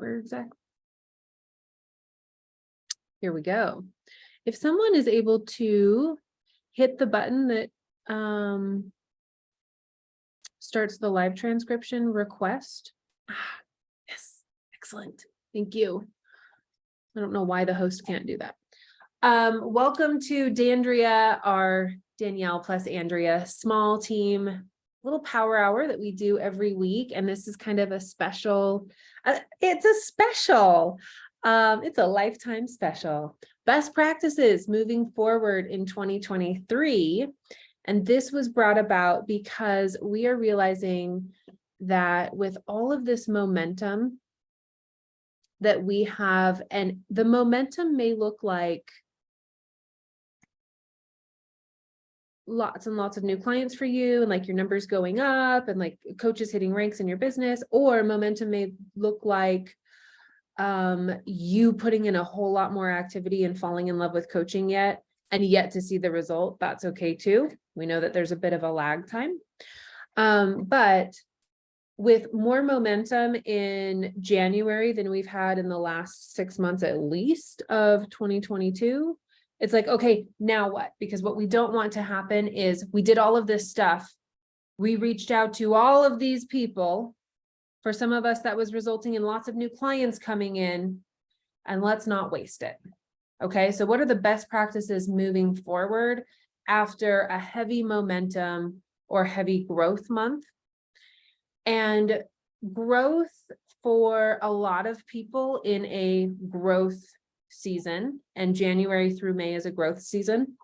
Where exactly? Here we go. If someone is able to hit the button that starts the live transcription request. Yes, excellent. Thank you. I don't know why the host can't do that. Welcome to Dandrea, our Danielle plus Andrea small team little power hour that we do every week. And this is kind of a special, it's a lifetime special. Best practices moving forward in 2023. And this was brought about because we are realizing that with all of this momentum that we have, and the momentum may look like lots and lots of new clients for you and like your numbers going up and like coaches hitting ranks in your business, or momentum may look like you putting in a whole lot more activity and falling in love with coaching yet to see the result. That's okay too. We know that there's a bit of a lag time. But with more momentum in January than we've had in the last 6 months, at least of 2022, it's like, okay, now what? Because what we don't want to happen is we did all of this stuff. We reached out to all of these people. For some of us, that was resulting in lots of new clients coming in, and let's not waste it. Okay, so what are the best practices moving forward after a heavy momentum or heavy growth month? And growth for a lot of people in a growth season, and January through May is a growth season,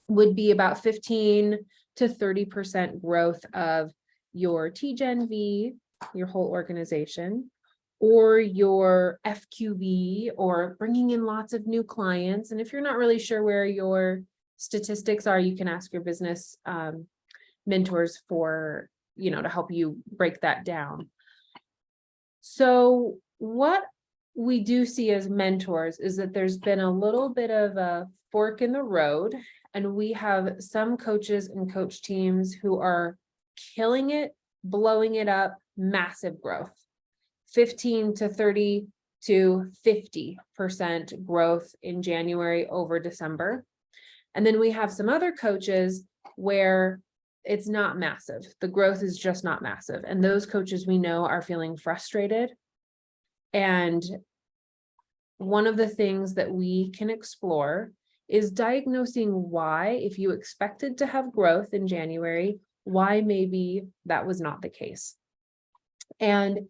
would be about 15 to 30% growth of your TGenV, your whole organization, or your FQV, or bringing in lots of new clients. And if you're not really sure where your statistics are, you can ask your business mentors for, to help you break that down. So what we do see as mentors is that there's been a little bit of a fork in the road, and we have some coaches and coach teams who are killing it, blowing it up, massive growth, 15 to 30 to 50% growth in January over December. And then we have some other coaches where it's not massive. The growth is just not massive. And those coaches we know are feeling frustrated. And one of the things that we can explore is diagnosing why, if you expected to have growth in January, why maybe that was not the case. And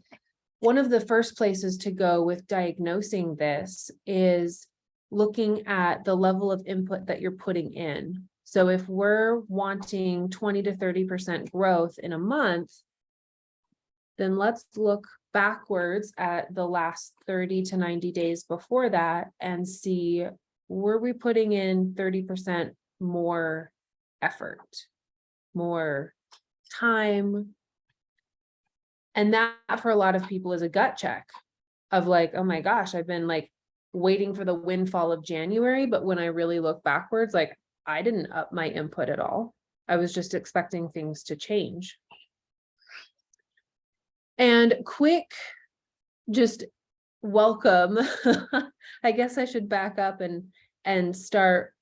one of the first places to go with diagnosing this is looking at the level of input that you're putting in. So if we're wanting 20 to 30% growth in a month, then let's look backwards at the last 30 to 90 days before that and see, were we putting in 30% more effort, more time? And that for a lot of people is a gut check of like, oh my gosh, I've been like waiting for the windfall of January. But when I really look backwards, like I didn't up my input at all. I was just expecting things to change. And quick, just welcome. I guess I should back up and start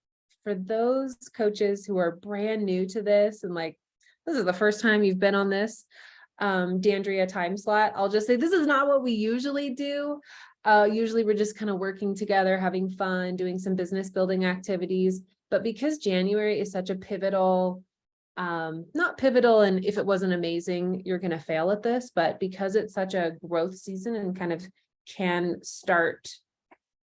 for those coaches who are brand new to this. And like, this is the first time you've been on this Dandrea time slot. I'll just say, this is not what we usually do. Usually we're just kind of working together, having fun, doing some business building activities. But because January is such a pivotal, not pivotal, and if it wasn't amazing, you're going to fail at this, but because it's such a growth season and kind of can start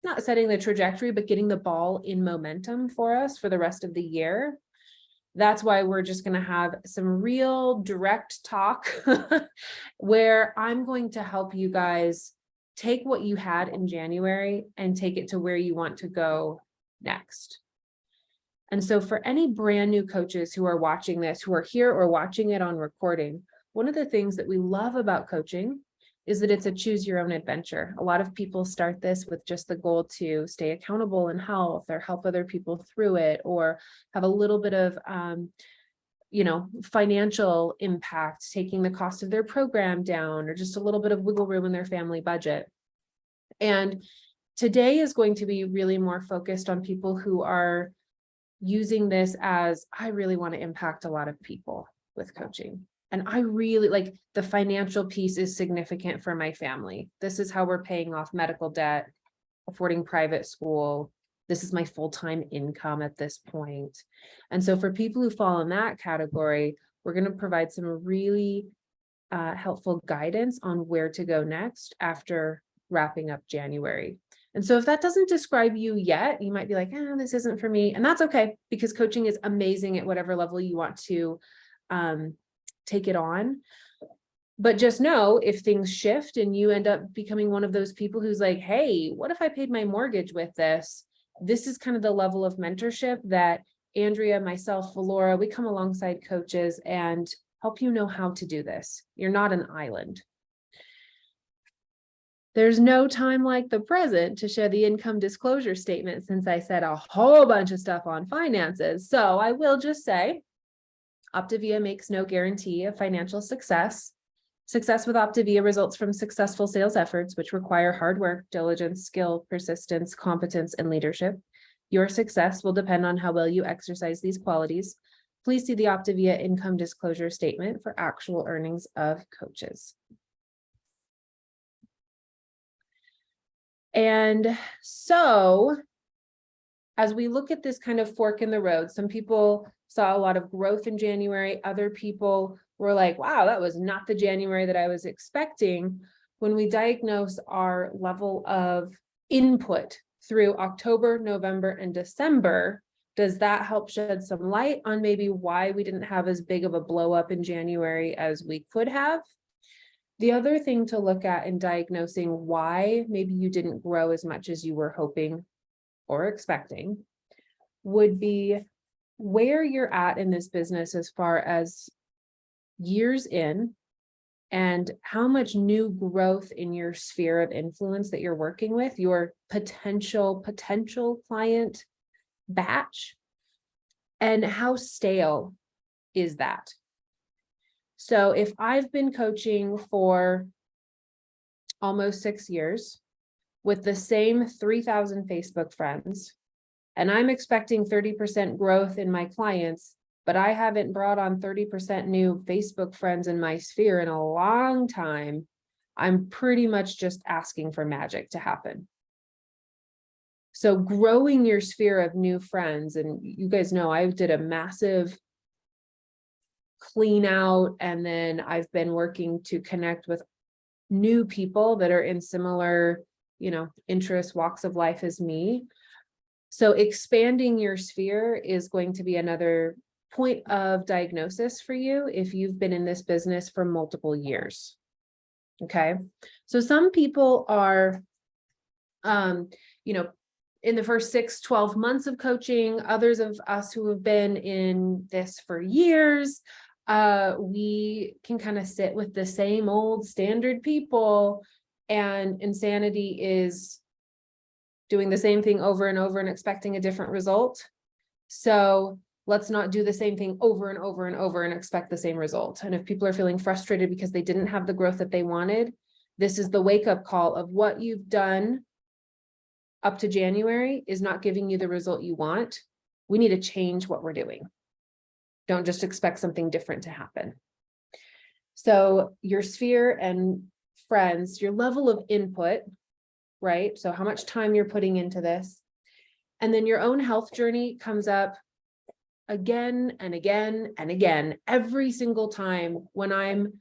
not setting the trajectory, but getting the ball in momentum for us for the rest of the year. That's why we're just going to have some real direct talk where I'm going to help you guys take what you had in January and take it to where you want to go next. And so for any brand new coaches who are watching this, who are here or watching it on recording, one of the things that we love about coaching is that it's a choose your own adventure. A lot of people start this with just the goal to stay accountable in health or help other people through it, or have a little bit of, financial impact, taking the cost of their program down, or just a little bit of wiggle room in their family budget. And today is going to be really more focused on people who are using this as, I really want to impact a lot of people with coaching. And I really like the financial piece is significant for my family. This is how we're paying off medical debt, affording private school. This is my full-time income at this point. And so for people who fall in that category, we're going to provide some really helpful guidance on where to go next after wrapping up January. And so if that doesn't describe you yet, you might be like, this isn't for me. And that's okay, because coaching is amazing at whatever level you want to take it on. But just know if things shift and you end up becoming one of those people who's like, hey, what if I paid my mortgage with this? This is kind of the level of mentorship that Andrea, myself, Laura, we come alongside coaches and help you know how to do this. You're not an island. There's no time like the present to share the income disclosure statement, since I said a whole bunch of stuff on finances. So I will just say, Optavia makes no guarantee of financial success. Success with Optavia results from successful sales efforts, which require hard work, diligence, skill, persistence, competence, and leadership. Your success will depend on how well you exercise these qualities. Please see the Optavia income disclosure statement for actual earnings of coaches. And so as we look at this kind of fork in the road, some people saw a lot of growth in January. Other people were like, wow, that was not the January that I was expecting. When we diagnose our level of input through October, November, and December, does that help shed some light on maybe why we didn't have as big of a blow up in January as we could have? The other thing to look at in diagnosing why maybe you didn't grow as much as you were hoping or expecting would be where you're at in this business as far as years in, and how much new growth in your sphere of influence that you're working with, your potential client batch, and how stale is that? So if I've been coaching for almost 6 years with the same 3,000 Facebook friends, and I'm expecting 30% growth in my clients, but I haven't brought on 30% new Facebook friends in my sphere in a long time, I'm pretty much just asking for magic to happen. So growing your sphere of new friends, and you guys know I did a massive clean out, and then I've been working to connect with new people that are in similar, interests, walks of life as me. So expanding your sphere is going to be another point of diagnosis for you if you've been in this business for multiple years. Okay. So some people are, in the first 6-12 months of coaching. Others of us who have been in this for years, we can kind of sit with the same old standard people, and insanity is doing the same thing over and over and expecting a different result. So let's not do the same thing over and over and over and expect the same result. And if people are feeling frustrated because they didn't have the growth that they wanted, this is the wake-up call of what you've done up to January is not giving you the result you want. We need to change what we're doing. Don't just expect something different to happen. So your sphere and friends, your level of input, right? So how much time you're putting into this. And then your own health journey comes up again and again and again, every single time when I'm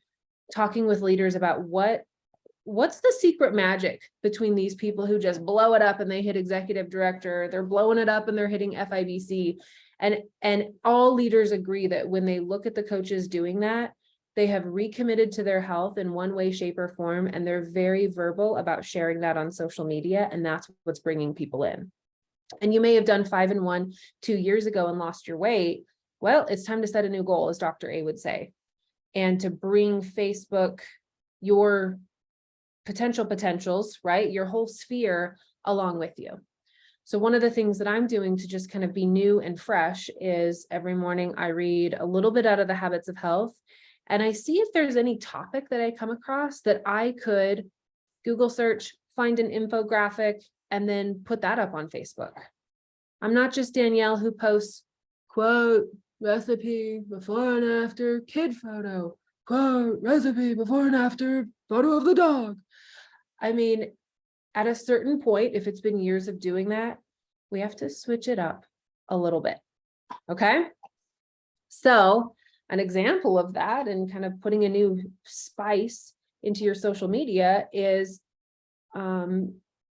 talking with leaders about what's the secret magic between these people who just blow it up and they hit executive director, they're blowing it up and they're hitting FIBC. And all leaders agree that when they look at the coaches doing that, they have recommitted to their health in one way, shape, or form, and they're very verbal about sharing that on social media, and that's what's bringing people in. And you may have done 5 and 1 2 years ago and lost your weight. Well, it's time to set a new goal, as Dr. A would say, and to bring Facebook, your potentials, right? Your whole sphere along with you. So one of the things that I'm doing to just kind of be new and fresh is every morning I read a little bit out of the Habits of Health, and I see if there's any topic that I come across that I could Google search, find an infographic and then put that up on Facebook. I'm not just Danielle who posts, quote, recipe before and after kid photo, quote, recipe before and after photo of the dog. I mean, at a certain point, if it's been years of doing that, we have to switch it up a little bit. Okay. So an example of that and kind of putting a new spice into your social media is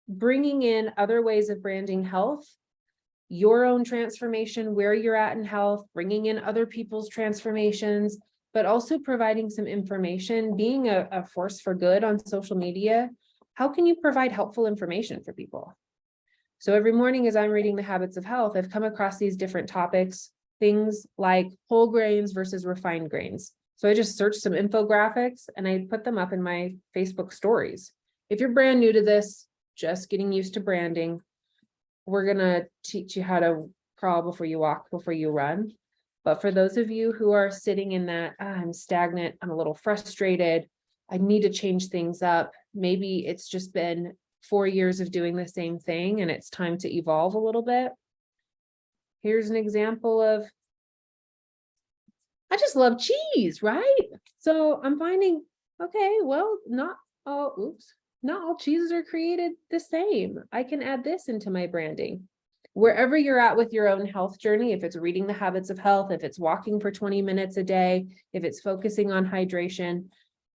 bringing in other ways of branding health, your own transformation, where you're at in health, bringing in other people's transformations, but also providing some information, being a force for good on social media. How can you provide helpful information for people? So every morning as I'm reading The Habits of Health, I've come across these different topics, things like whole grains versus refined grains. So I just searched some infographics and I put them up in my Facebook stories. If you're brand new to this, just getting used to branding, we're going to teach you how to crawl before you walk, before you run. But for those of you who are sitting in that, I'm stagnant, I'm a little frustrated, I need to change things up. Maybe it's just been 4 years of doing the same thing and it's time to evolve a little bit. Here's an example of, I just love cheese, right? So I'm finding, okay, well, not all cheeses are created the same. I can add this into my branding. Wherever you're at with your own health journey, if it's reading The Habits of Health, if it's walking for 20 minutes a day, if it's focusing on hydration,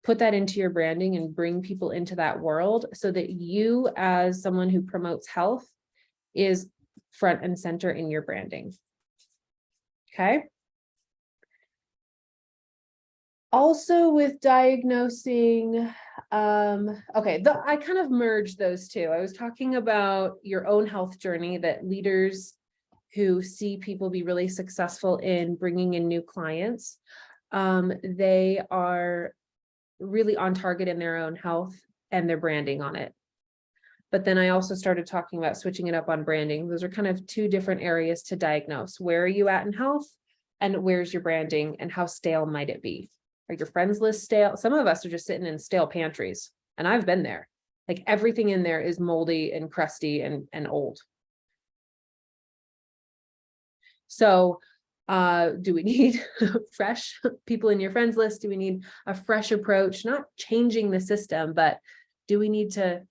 put that into your branding and bring people into that world so that you, as someone who promotes health, is front and center in your branding. Okay. Also with diagnosing, I kind of merged those two. I was talking about your own health journey, that leaders who see people be really successful in bringing in new clients, they are really on target in their own health and their branding on it. But then I also started talking about switching it up on branding. Those are kind of two different areas to diagnose. Where are you at in health and where's your branding and how stale might it be? Are your friends list stale? Some of us are just sitting in stale pantries and I've been there. Like everything in there is moldy and crusty and old. So do we need fresh people in your friends list? Do we need a fresh approach? Not changing the system, but do we need to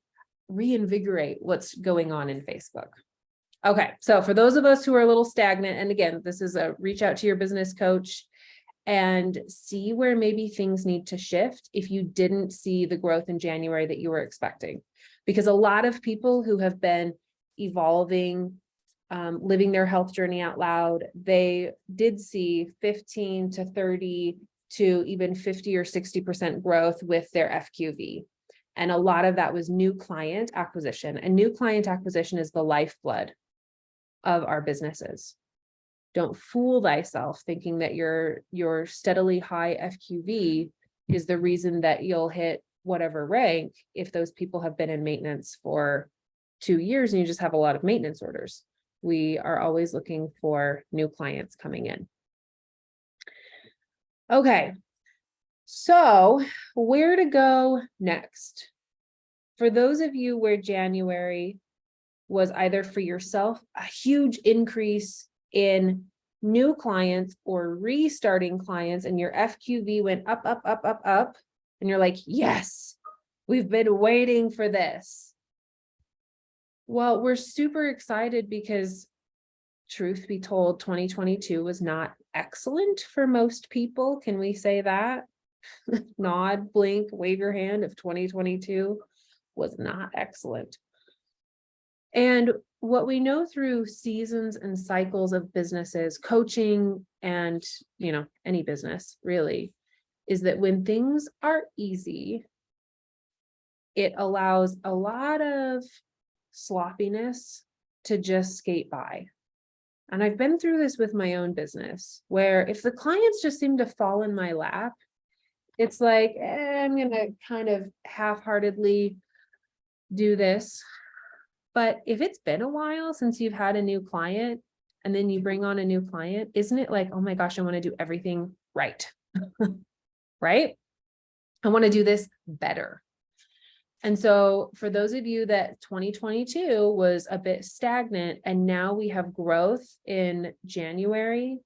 reinvigorate what's going on in Facebook? Okay, so for those of us who are a little stagnant, and again, this is a reach out to your business coach and see where maybe things need to shift if you didn't see the growth in January that you were expecting. Because a lot of people who have been evolving, living their health journey out loud, they did see 15 to 30 to even 50 or 60% growth with their FQV. And a lot of that was new client acquisition. And new client acquisition is the lifeblood of our businesses. Don't fool thyself thinking that your steadily high FQV is the reason that you'll hit whatever rank if those people have been in maintenance for 2 years and you just have a lot of maintenance orders. We are always looking for new clients coming in. Okay, so where to go next? For those of you where January was either for yourself a huge increase in new clients or restarting clients and your FQV went up, and you're like, yes, we've been waiting for this. Well, we're super excited because truth be told, 2022 was not excellent for most people. Can we say that? Nod, blink, wave your hand if 2022 was not excellent. And what we know through seasons and cycles of businesses, coaching and, any business really, is that when things are easy, it allows a lot of sloppiness to just skate by. And I've been through this with my own business, where if the clients just seem to fall in my lap, it's like, I'm going to kind of half-heartedly do this. But if it's been a while since you've had a new client and then you bring on a new client, isn't it like, oh my gosh, I want to do everything right, right? I want to do this better. And so for those of you that 2022 was a bit stagnant and now we have growth in January,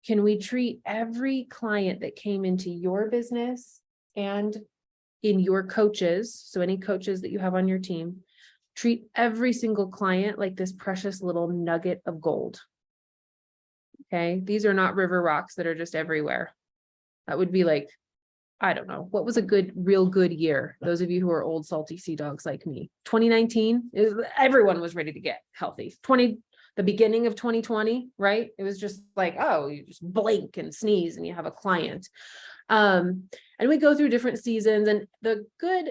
can we treat every client that came into your business and in your coaches, so any coaches that you have on your team, treat every single client like this precious little nugget of gold. Okay, these are not river rocks that are just everywhere. That would be like, I don't know, what was a good, real good year? Those of you who are old salty sea dogs like me. 2019, everyone was ready to get healthy. The beginning of 2020, right? It was just like, oh, you just blink and sneeze and you have a client. And we go through different seasons, and the good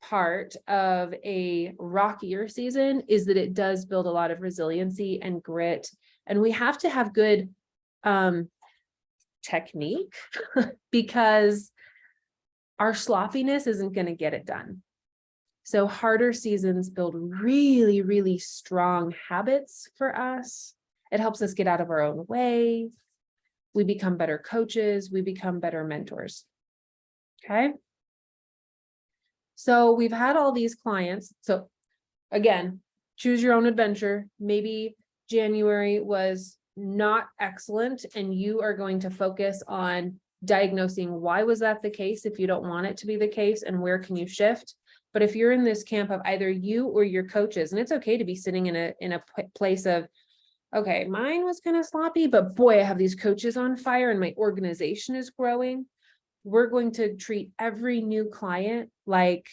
part of a rockier season is that it does build a lot of resiliency and grit. And we have to have good technique because our sloppiness isn't going to get it done. So harder seasons build really, really strong habits for us. It helps us get out of our own way. We become better coaches. We become better mentors. Okay. So we've had all these clients. So again, choose your own adventure. Maybe January was not excellent and you are going to focus on diagnosing why was that the case if you don't want it to be the case, and where can you shift. But if you're in this camp of either you or your coaches, and it's okay to be sitting in a place of, okay, mine was kind of sloppy, but boy, I have these coaches on fire and my organization is growing. We're going to treat every new client like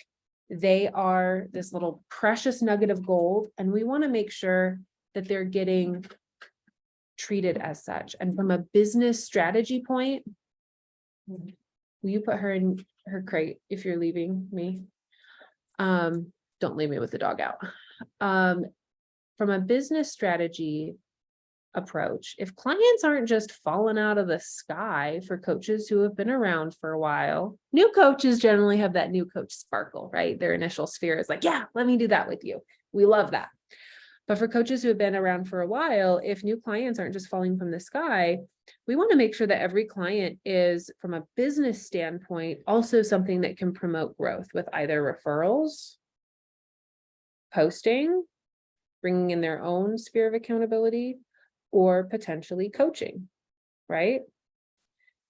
they are this little precious nugget of gold, and we want to make sure that they're getting treated as such. And from a business strategy point, will you put her in her crate if you're leaving me? Don't leave me with the dog out. From a business strategy approach, if clients aren't just falling out of the sky for coaches who have been around for a while, new coaches generally have that new coach sparkle, right? Their initial sphere is like, yeah, let me do that with you. We love that. But for coaches who have been around for a while, if new clients aren't just falling from the sky, we want to make sure that every client is, from a business standpoint, also something that can promote growth with either referrals, posting, bringing in their own sphere of accountability, or potentially coaching, right?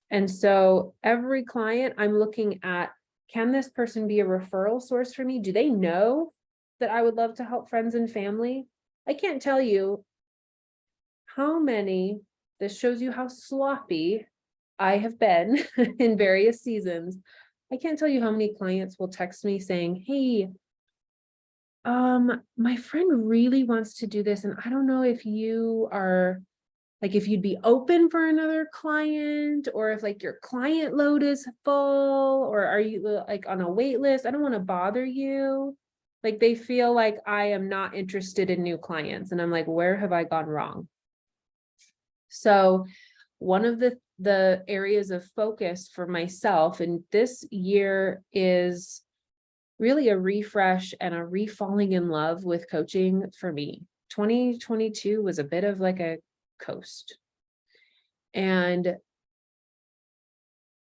And so every client I'm looking at, can this person be a referral source for me? Do they know that I would love to help friends and family? I can't tell you how many, this shows you how sloppy I have been in various seasons. I can't tell you how many clients will text me saying, hey, my friend really wants to do this, and I don't know if you are, like, if you'd be open for another client, or if like your client load is full, or are you like on a wait list? I don't want to bother you. Like, they feel like I am not interested in new clients. And I'm like, where have I gone wrong? So one of the areas of focus for myself in this year is really a refresh and a refalling in love with coaching for me. 2022 was a bit of like a coast. And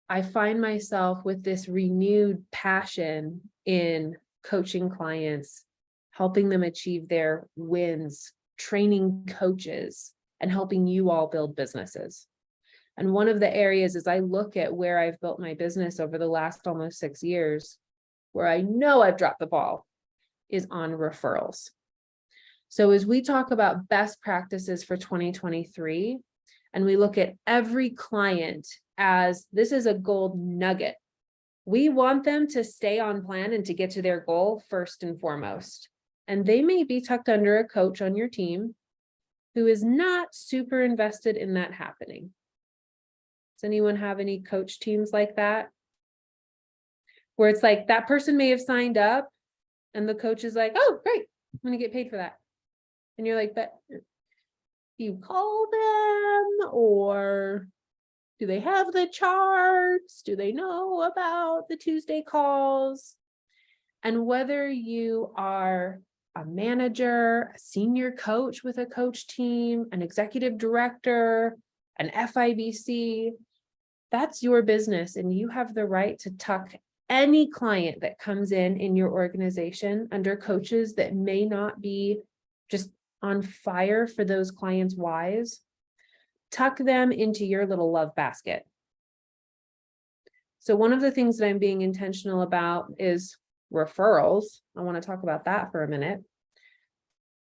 I find myself with this renewed passion in coaching clients, helping them achieve their wins, training coaches, and helping you all build businesses. And one of the areas, as I look at where I've built my business over the last almost 6 years, where I know I've dropped the ball, is on referrals. So as we talk about best practices for 2023, and we look at every client as this is a gold nugget, we want them to stay on plan and to get to their goal first and foremost. And they may be tucked under a coach on your team who is not super invested in that happening. Does anyone have any coach teams like that? Where it's like that person may have signed up and the coach is like, oh, great, I'm going to get paid for that. And you're like, but do you call them, or do they have the charts? Do they know about the Tuesday calls? And whether you are a manager, a senior coach with a coach team, an executive director, an FIBC, that's your business, and you have the right to tuck any client that comes in your organization under coaches that may not be just on fire for those clients' whys, tuck them into your little love basket. So one of the things that I'm being intentional about is referrals. I want to talk about that for a minute.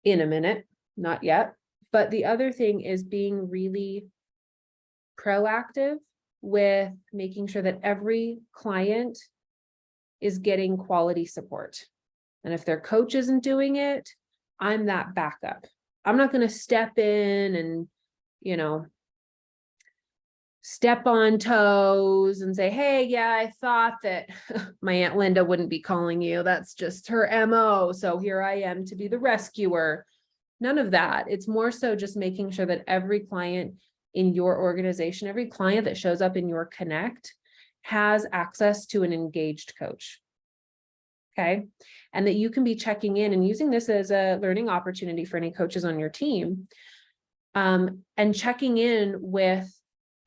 In a minute, not yet. But the other thing is being really proactive with making sure that every client is getting quality support. And if their coach isn't doing it, I'm that backup. I'm not going to step in and, step on toes and say, hey, yeah, I thought that my Aunt Linda wouldn't be calling you. That's just her MO. So here I am to be the rescuer. None of that. It's more so just making sure that every client in your organization, every client that shows up in your Connect has access to an engaged coach. Okay. And that you can be checking in and using this as a learning opportunity for any coaches on your team. And checking in with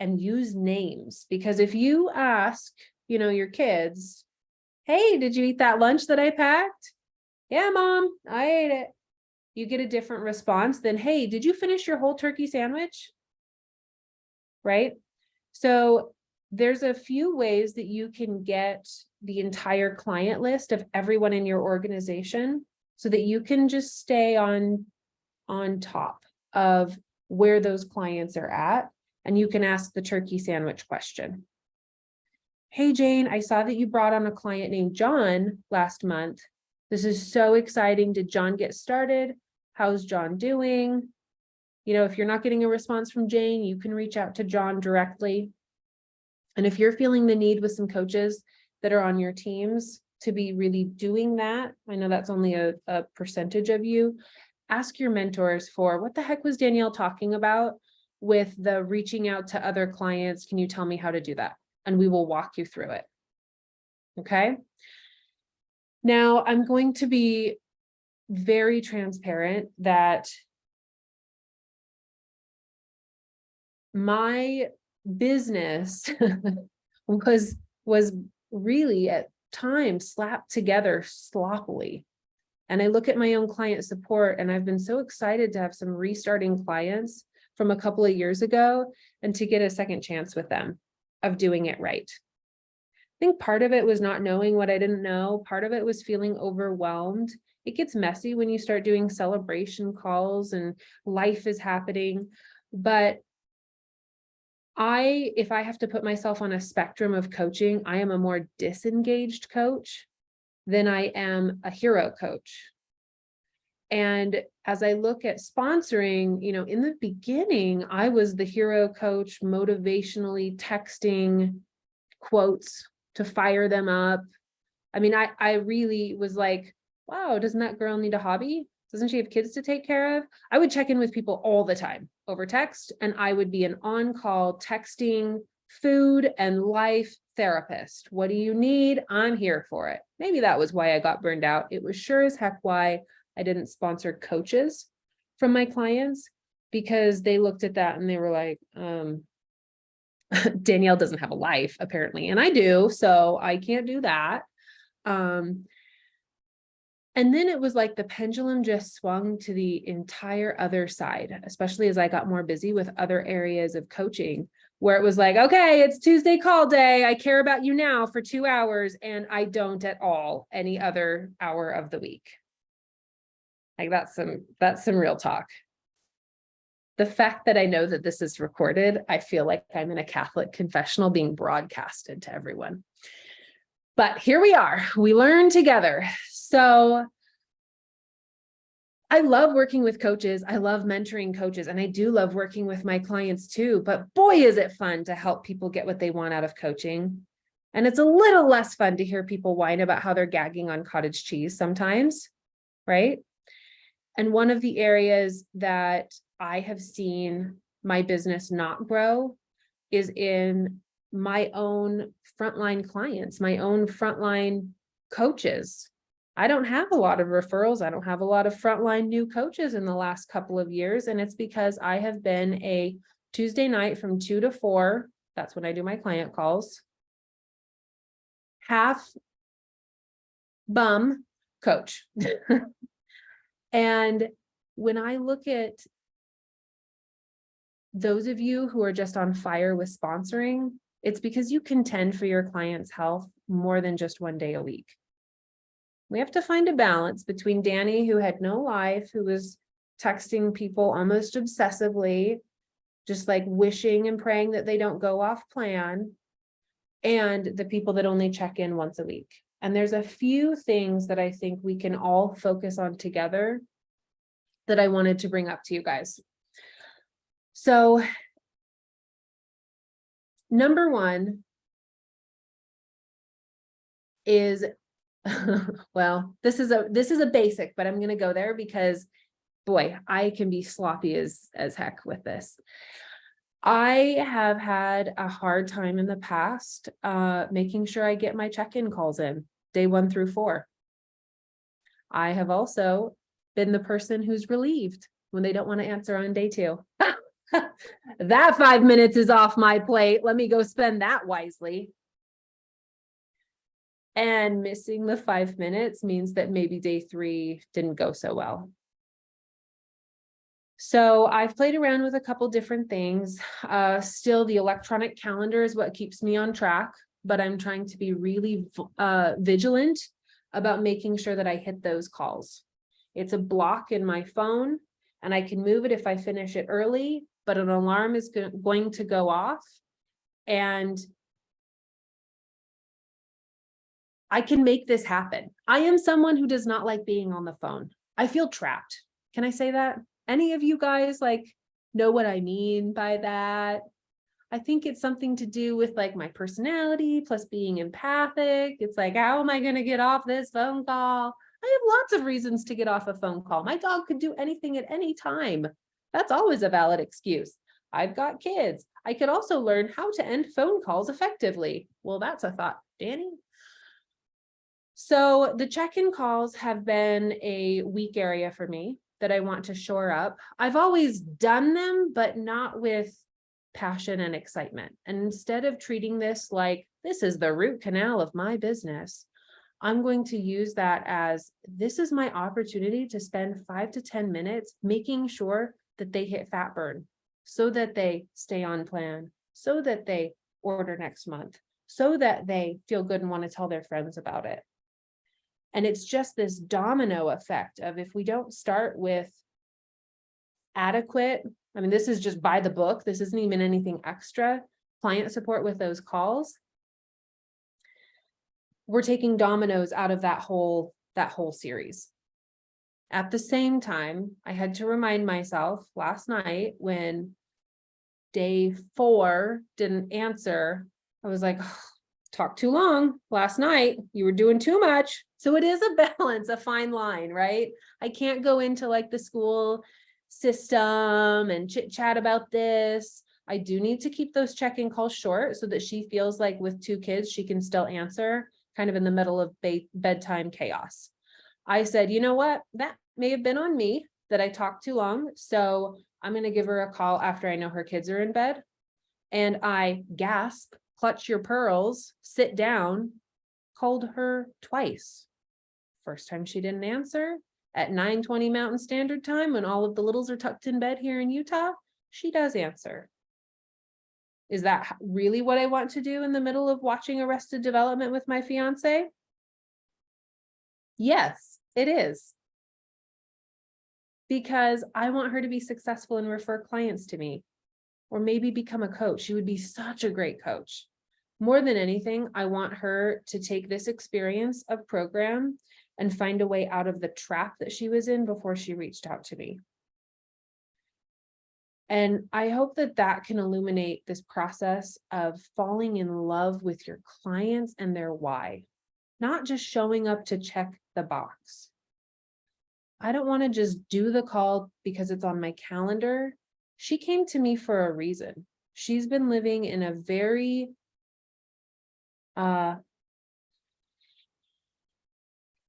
and use names, because if you ask, your kids, hey, did you eat that lunch that I packed? Yeah, Mom, I ate it. You get a different response than, hey, did you finish your whole turkey sandwich? Right? So there's a few ways that you can get the entire client list of everyone in your organization so that you can just stay on top of where those clients are at. And you can ask the turkey sandwich question. Hey, Jane, I saw that you brought on a client named John last month. This is so exciting. Did John get started? How's John doing? If you're not getting a response from Jane, you can reach out to John directly. And if you're feeling the need with some coaches that are on your teams to be really doing that, I know that's only a percentage of you, ask your mentors for what the heck was Danielle talking about with the reaching out to other clients. Can you tell me how to do that? And we will walk you through it. Okay. Now I'm going to be very transparent that my business was really at times slapped together sloppily. And I look at my own client support, and I've been so excited to have some restarting clients from a couple of years ago and to get a second chance with them of doing it right. I think part of it was not knowing what I didn't know. Part of it was feeling overwhelmed. It gets messy when you start doing celebration calls and life is happening. But if I have to put myself on a spectrum of coaching, I am a more disengaged coach than I am a hero coach. And as I look at sponsoring, in the beginning, I was the hero coach, motivationally texting quotes to fire them up. I mean, I really was like, wow, doesn't that girl need a hobby? Doesn't she have kids to take care of? I would check in with people all the time over text, and I would be an on-call texting food and life therapist. What do you need? I'm here for it. Maybe that was why I got burned out. It was sure as heck why I didn't sponsor coaches from my clients, because they looked at that and they were like, Danielle doesn't have a life apparently, and I do, so I can't do that. And then it was like the pendulum just swung to the entire other side, especially as I got more busy with other areas of coaching, where it was like, okay, it's Tuesday call day. I care about you now for 2 hours, and I don't at all any other hour of the week. Like that's some real talk. The fact that I know that this is recorded, I feel like I'm in a Catholic confessional being broadcasted to everyone. But here we are, we learn together. So I love working with coaches. I love mentoring coaches, and I do love working with my clients too, but boy, is it fun to help people get what they want out of coaching. And it's a little less fun to hear people whine about how they're gagging on cottage cheese sometimes, right? And one of the areas that I have seen my business not grow is in my own frontline clients, my own frontline coaches. I don't have a lot of referrals. I don't have a lot of frontline new coaches in the last couple of years. And it's because I have been a Tuesday night from 2 to 4. That's when I do my client calls. half bum coach. And when I look at those of you who are just on fire with sponsoring, it's because you contend for your clients' health more than just one day a week. We have to find a balance between Danny, who had no life, who was texting people almost obsessively, just like wishing and praying that they don't go off plan, and the people that only check in once a week. And there's a few things that I think we can all focus on together that I wanted to bring up to you guys. So, number one is, well, this is a basic, but I'm going to go there because boy, I can be sloppy as heck with this. I have had a hard time in the past making sure I get my check-in calls in day 1 through 4. I have also been the person who's relieved when they don't want to answer on day 2. That 5 minutes is off my plate. Let me go spend that wisely. And missing the 5 minutes means that maybe day 3 didn't go so well. So I've played around with a couple different things. Still, the electronic calendar is what keeps me on track, but I'm trying to be really vigilant about making sure that I hit those calls. It's a block in my phone, and I can move it if I finish it early, but an alarm is going to go off, and I can make this happen. I am someone who does not like being on the phone. I feel trapped. Can I say that? Any of you guys like know what I mean by that? I think it's something to do with like my personality plus being empathic. It's like, how am I going to get off this phone call? I have lots of reasons to get off a phone call. My dog could do anything at any time. That's always a valid excuse. I've got kids. I could also learn how to end phone calls effectively. Well, that's a thought, Danny. So the check-in calls have been a weak area for me that I want to shore up. I've always done them, but not with passion and excitement. And instead of treating this like this is the root canal of my business, I'm going to use that as this is my opportunity to spend 5 to 10 minutes making sure that they hit fat burn so that they stay on plan, so that they order next month, so that they feel good and want to tell their friends about it. And it's just this domino effect of if we don't start with adequate, I mean, this is just by the book, this isn't even anything extra, client support with those calls, we're taking dominoes out of that whole series. At the same time, I had to remind myself last night when day 4 didn't answer, I was like, oh, talked too long last night. You were doing too much. So it is a balance, a fine line, right? I can't go into like the school system and chit chat about this. I do need to keep those check-in calls short so that she feels like with 2 kids, she can still answer kind of in the middle of bedtime chaos. I said, you know what? That may have been on me that I talked too long. So I'm going to give her a call after I know her kids are in bed. And I gasp, clutch your pearls, sit down, called her twice. First time she didn't answer at 9:20 Mountain Standard Time when all of the littles are tucked in bed here in Utah, she does answer. Is that really what I want to do in the middle of watching Arrested Development with my fiance? Yes, it is. Because I want her to be successful and refer clients to me, or maybe become a coach. She would be such a great coach. More than anything, I want her to take this experience of program and find a way out of the trap that she was in before she reached out to me. And I hope that that can illuminate this process of falling in love with your clients and their why, not just showing up to check the box. I don't want to just do the call because it's on my calendar. She came to me for a reason. She's been living in a very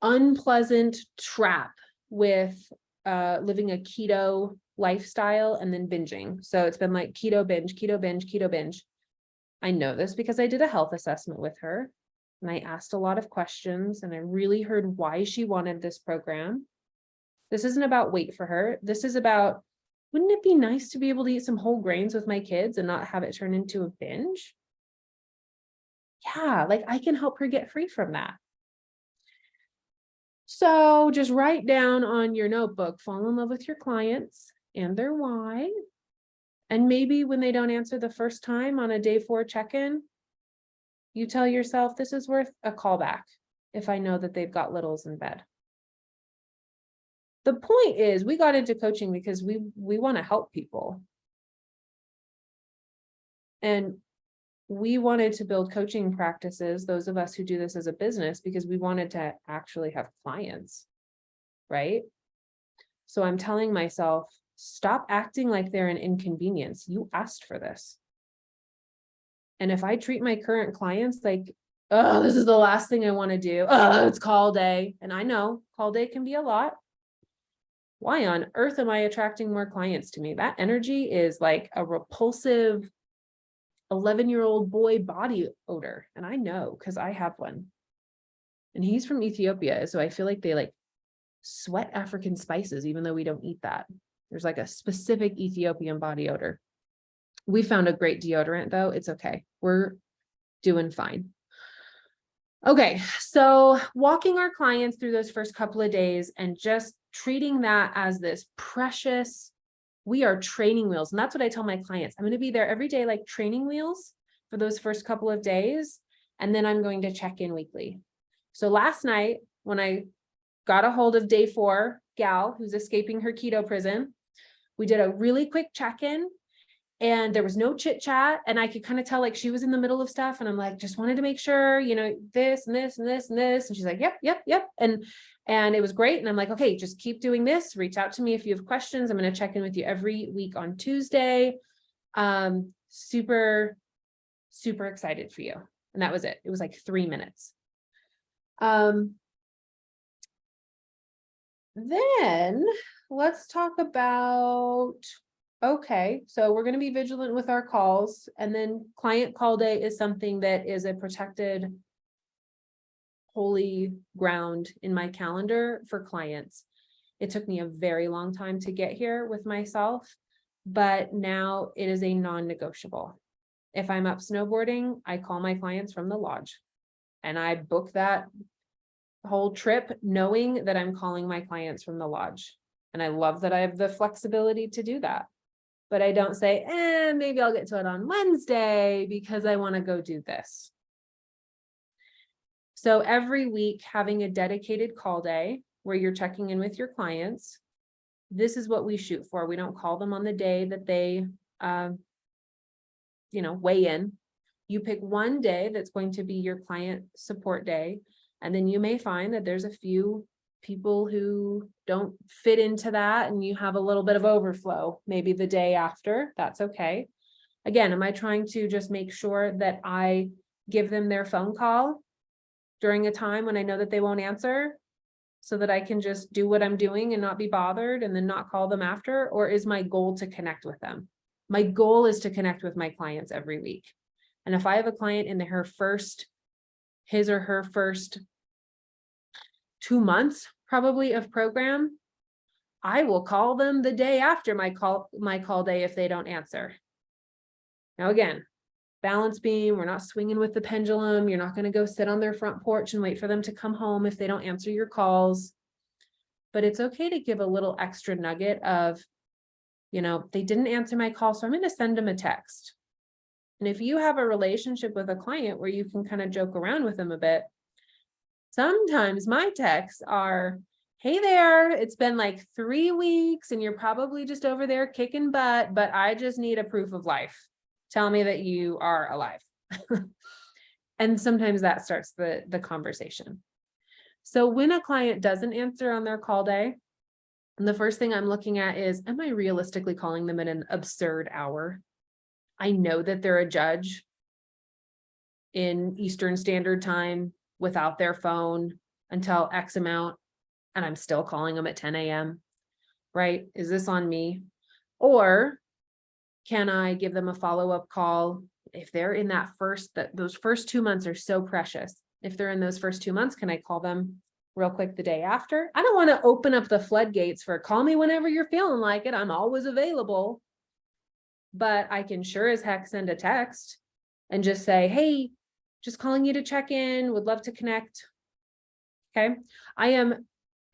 unpleasant trap with living a keto lifestyle and then binging. So it's been like keto binge, keto binge, keto binge. I know this because I did a health assessment with her. and I asked a lot of questions, and I really heard why she wanted this program. This isn't about weight for her. This is about, wouldn't it be nice to be able to eat some whole grains with my kids and not have it turn into a binge? Yeah, like I can help her get free from that. So just write down on your notebook, fall in love with your clients and their why. And maybe when they don't answer the first time on a day 4 check-in, you tell yourself, this is worth a callback if I know that they've got littles in bed. The point is, we got into coaching because we want to help people. And we wanted to build coaching practices, those of us who do this as a business, because we wanted to actually have clients, right? So I'm telling myself, stop acting like they're an inconvenience. You asked for this. And if I treat my current clients like, oh, this is the last thing I want to do. Oh, it's call day. And I know call day can be a lot. Why on earth am I attracting more clients to me? That energy is like a repulsive 11-year-old boy body odor. And I know because I have one. And he's from Ethiopia. So I feel like they like sweat African spices, even though we don't eat that. There's like a specific Ethiopian body odor. We found a great deodorant though. It's okay. We're doing fine. Okay. So walking our clients through those first couple of days and just treating that as this precious, we are training wheels. And that's what I tell my clients. I'm going to be there every day, like training wheels for those first couple of days. And then I'm going to check in weekly. So last night when I got a hold of day 4 gal who's escaping her keto prison, we did a really quick check-in and there was no chit chat. And I could kind of tell like she was in the middle of stuff. And I'm like, just wanted to make sure, you know, this and this and this and this. And she's like, yep. And it was great. And I'm like, okay, just keep doing this. Reach out to me if you have questions. I'm going to check in with you every week on Tuesday. Super, super excited for you. And that was it. It was like 3 minutes. Then let's talk about, okay, so we're going to be vigilant with our calls, and then client call day is something that is a protected holy ground in my calendar for clients. It took me a very long time to get here with myself, but now it is a non-negotiable. If I'm up snowboarding, I call my clients from the lodge and I book that whole trip knowing that I'm calling my clients from the lodge. And I love that I have the flexibility to do that. But I don't say, maybe I'll get to it on Wednesday because I want to go do this. So every week having a dedicated call day where you're checking in with your clients, this is what we shoot for. We don't call them on the day that they, weigh in. You pick one day that's going to be your client support day. And then you may find that there's a few people who don't fit into that and you have a little bit of overflow, maybe the day after. That's okay. Again, am I trying to just make sure that I give them their phone call during a time when I know that they won't answer so that I can just do what I'm doing and not be bothered and then not call them after? Or is my goal to connect with them? My goal is to connect with my clients every week. And if I have a client in his or her first 2 months probably of program, I will call them the day after my call day if they don't answer. Now again, balance beam, we're not swinging with the pendulum. You're not going to go sit on their front porch and wait for them to come home if they don't answer your calls. But it's okay to give a little extra nugget of, they didn't answer my call, so I'm going to send them a text. And if you have a relationship with a client where you can kind of joke around with them a bit, sometimes my texts are, hey there, it's been like 3 weeks and you're probably just over there kicking butt, but I just need a proof of life. Tell me that you are alive. And sometimes that starts the conversation. So when a client doesn't answer on their call day, the first thing I'm looking at is, am I realistically calling them at an absurd hour? I know that they're a judge in Eastern Standard Time without their phone until X amount, and I'm still calling them at 10 a.m., right? Is this on me? Or can I give them a follow-up call if they're in those first 2 months are so precious. If they're in those first 2 months, can I call them real quick the day after? I don't want to open up the floodgates for call me whenever you're feeling like it. I'm always available. But I can sure as heck send a text and just say, hey, just calling you to check in, would love to connect. Okay. I am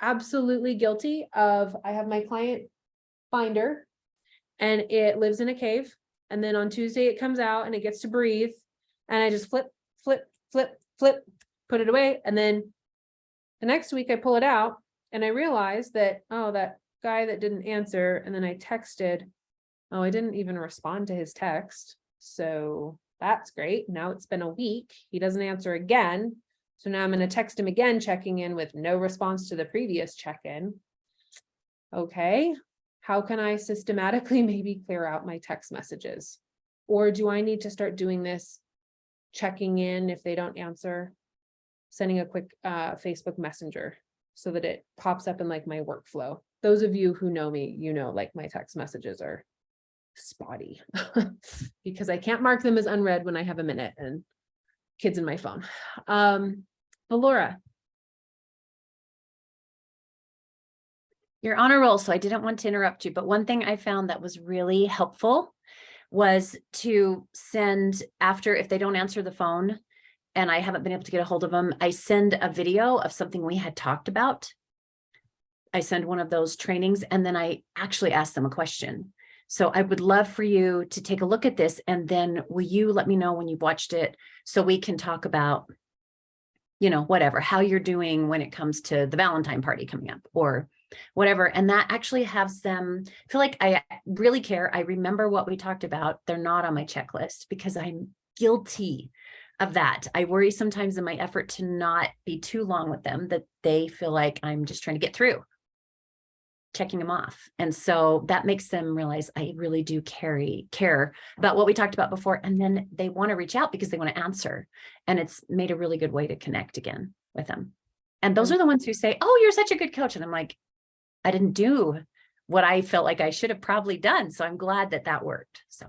absolutely guilty of, I have my client finder and it lives in a cave. And then on Tuesday it comes out and it gets to breathe. And I just flip, put it away. And then the next week I pull it out and I realize that, oh, that guy that didn't answer. And then I texted, oh, I didn't even respond to his text. So that's great. Now it's been a week. He doesn't answer again. So now I'm going to text him again, checking in with no response to the previous check-in. Okay. How can I systematically maybe clear out my text messages? Or do I need to start doing this, checking in if they don't answer, sending a quick Facebook Messenger so that it pops up in like my workflow? Those of you who know me, you know, like my text messages are spotty because I can't mark them as unread when I have a minute and kids in my phone. But Laura. You're on a roll, so I didn't want to interrupt you, but one thing I found that was really helpful was to send after, if they don't answer the phone and I haven't been able to get a hold of them, I send a video of something we had talked about. I send one of those trainings and then I actually ask them a question. So I would love for you to take a look at this and then will you let me know when you've watched it so we can talk about, you know, whatever, how you're doing when it comes to the Valentine party coming up or whatever. And that actually has them feel like I really care. I remember what we talked about. They're not on my checklist because I'm guilty of that. I worry sometimes in my effort to not be too long with them that they feel like I'm just trying to get through, checking them off. And so that makes them realize I really do care about what we talked about before. And then they want to reach out because they want to answer. And it's made a really good way to connect again with them. And those are the ones who say, oh, you're such a good coach. And I'm like, I didn't do what I felt like I should have probably done. So I'm glad that that worked. So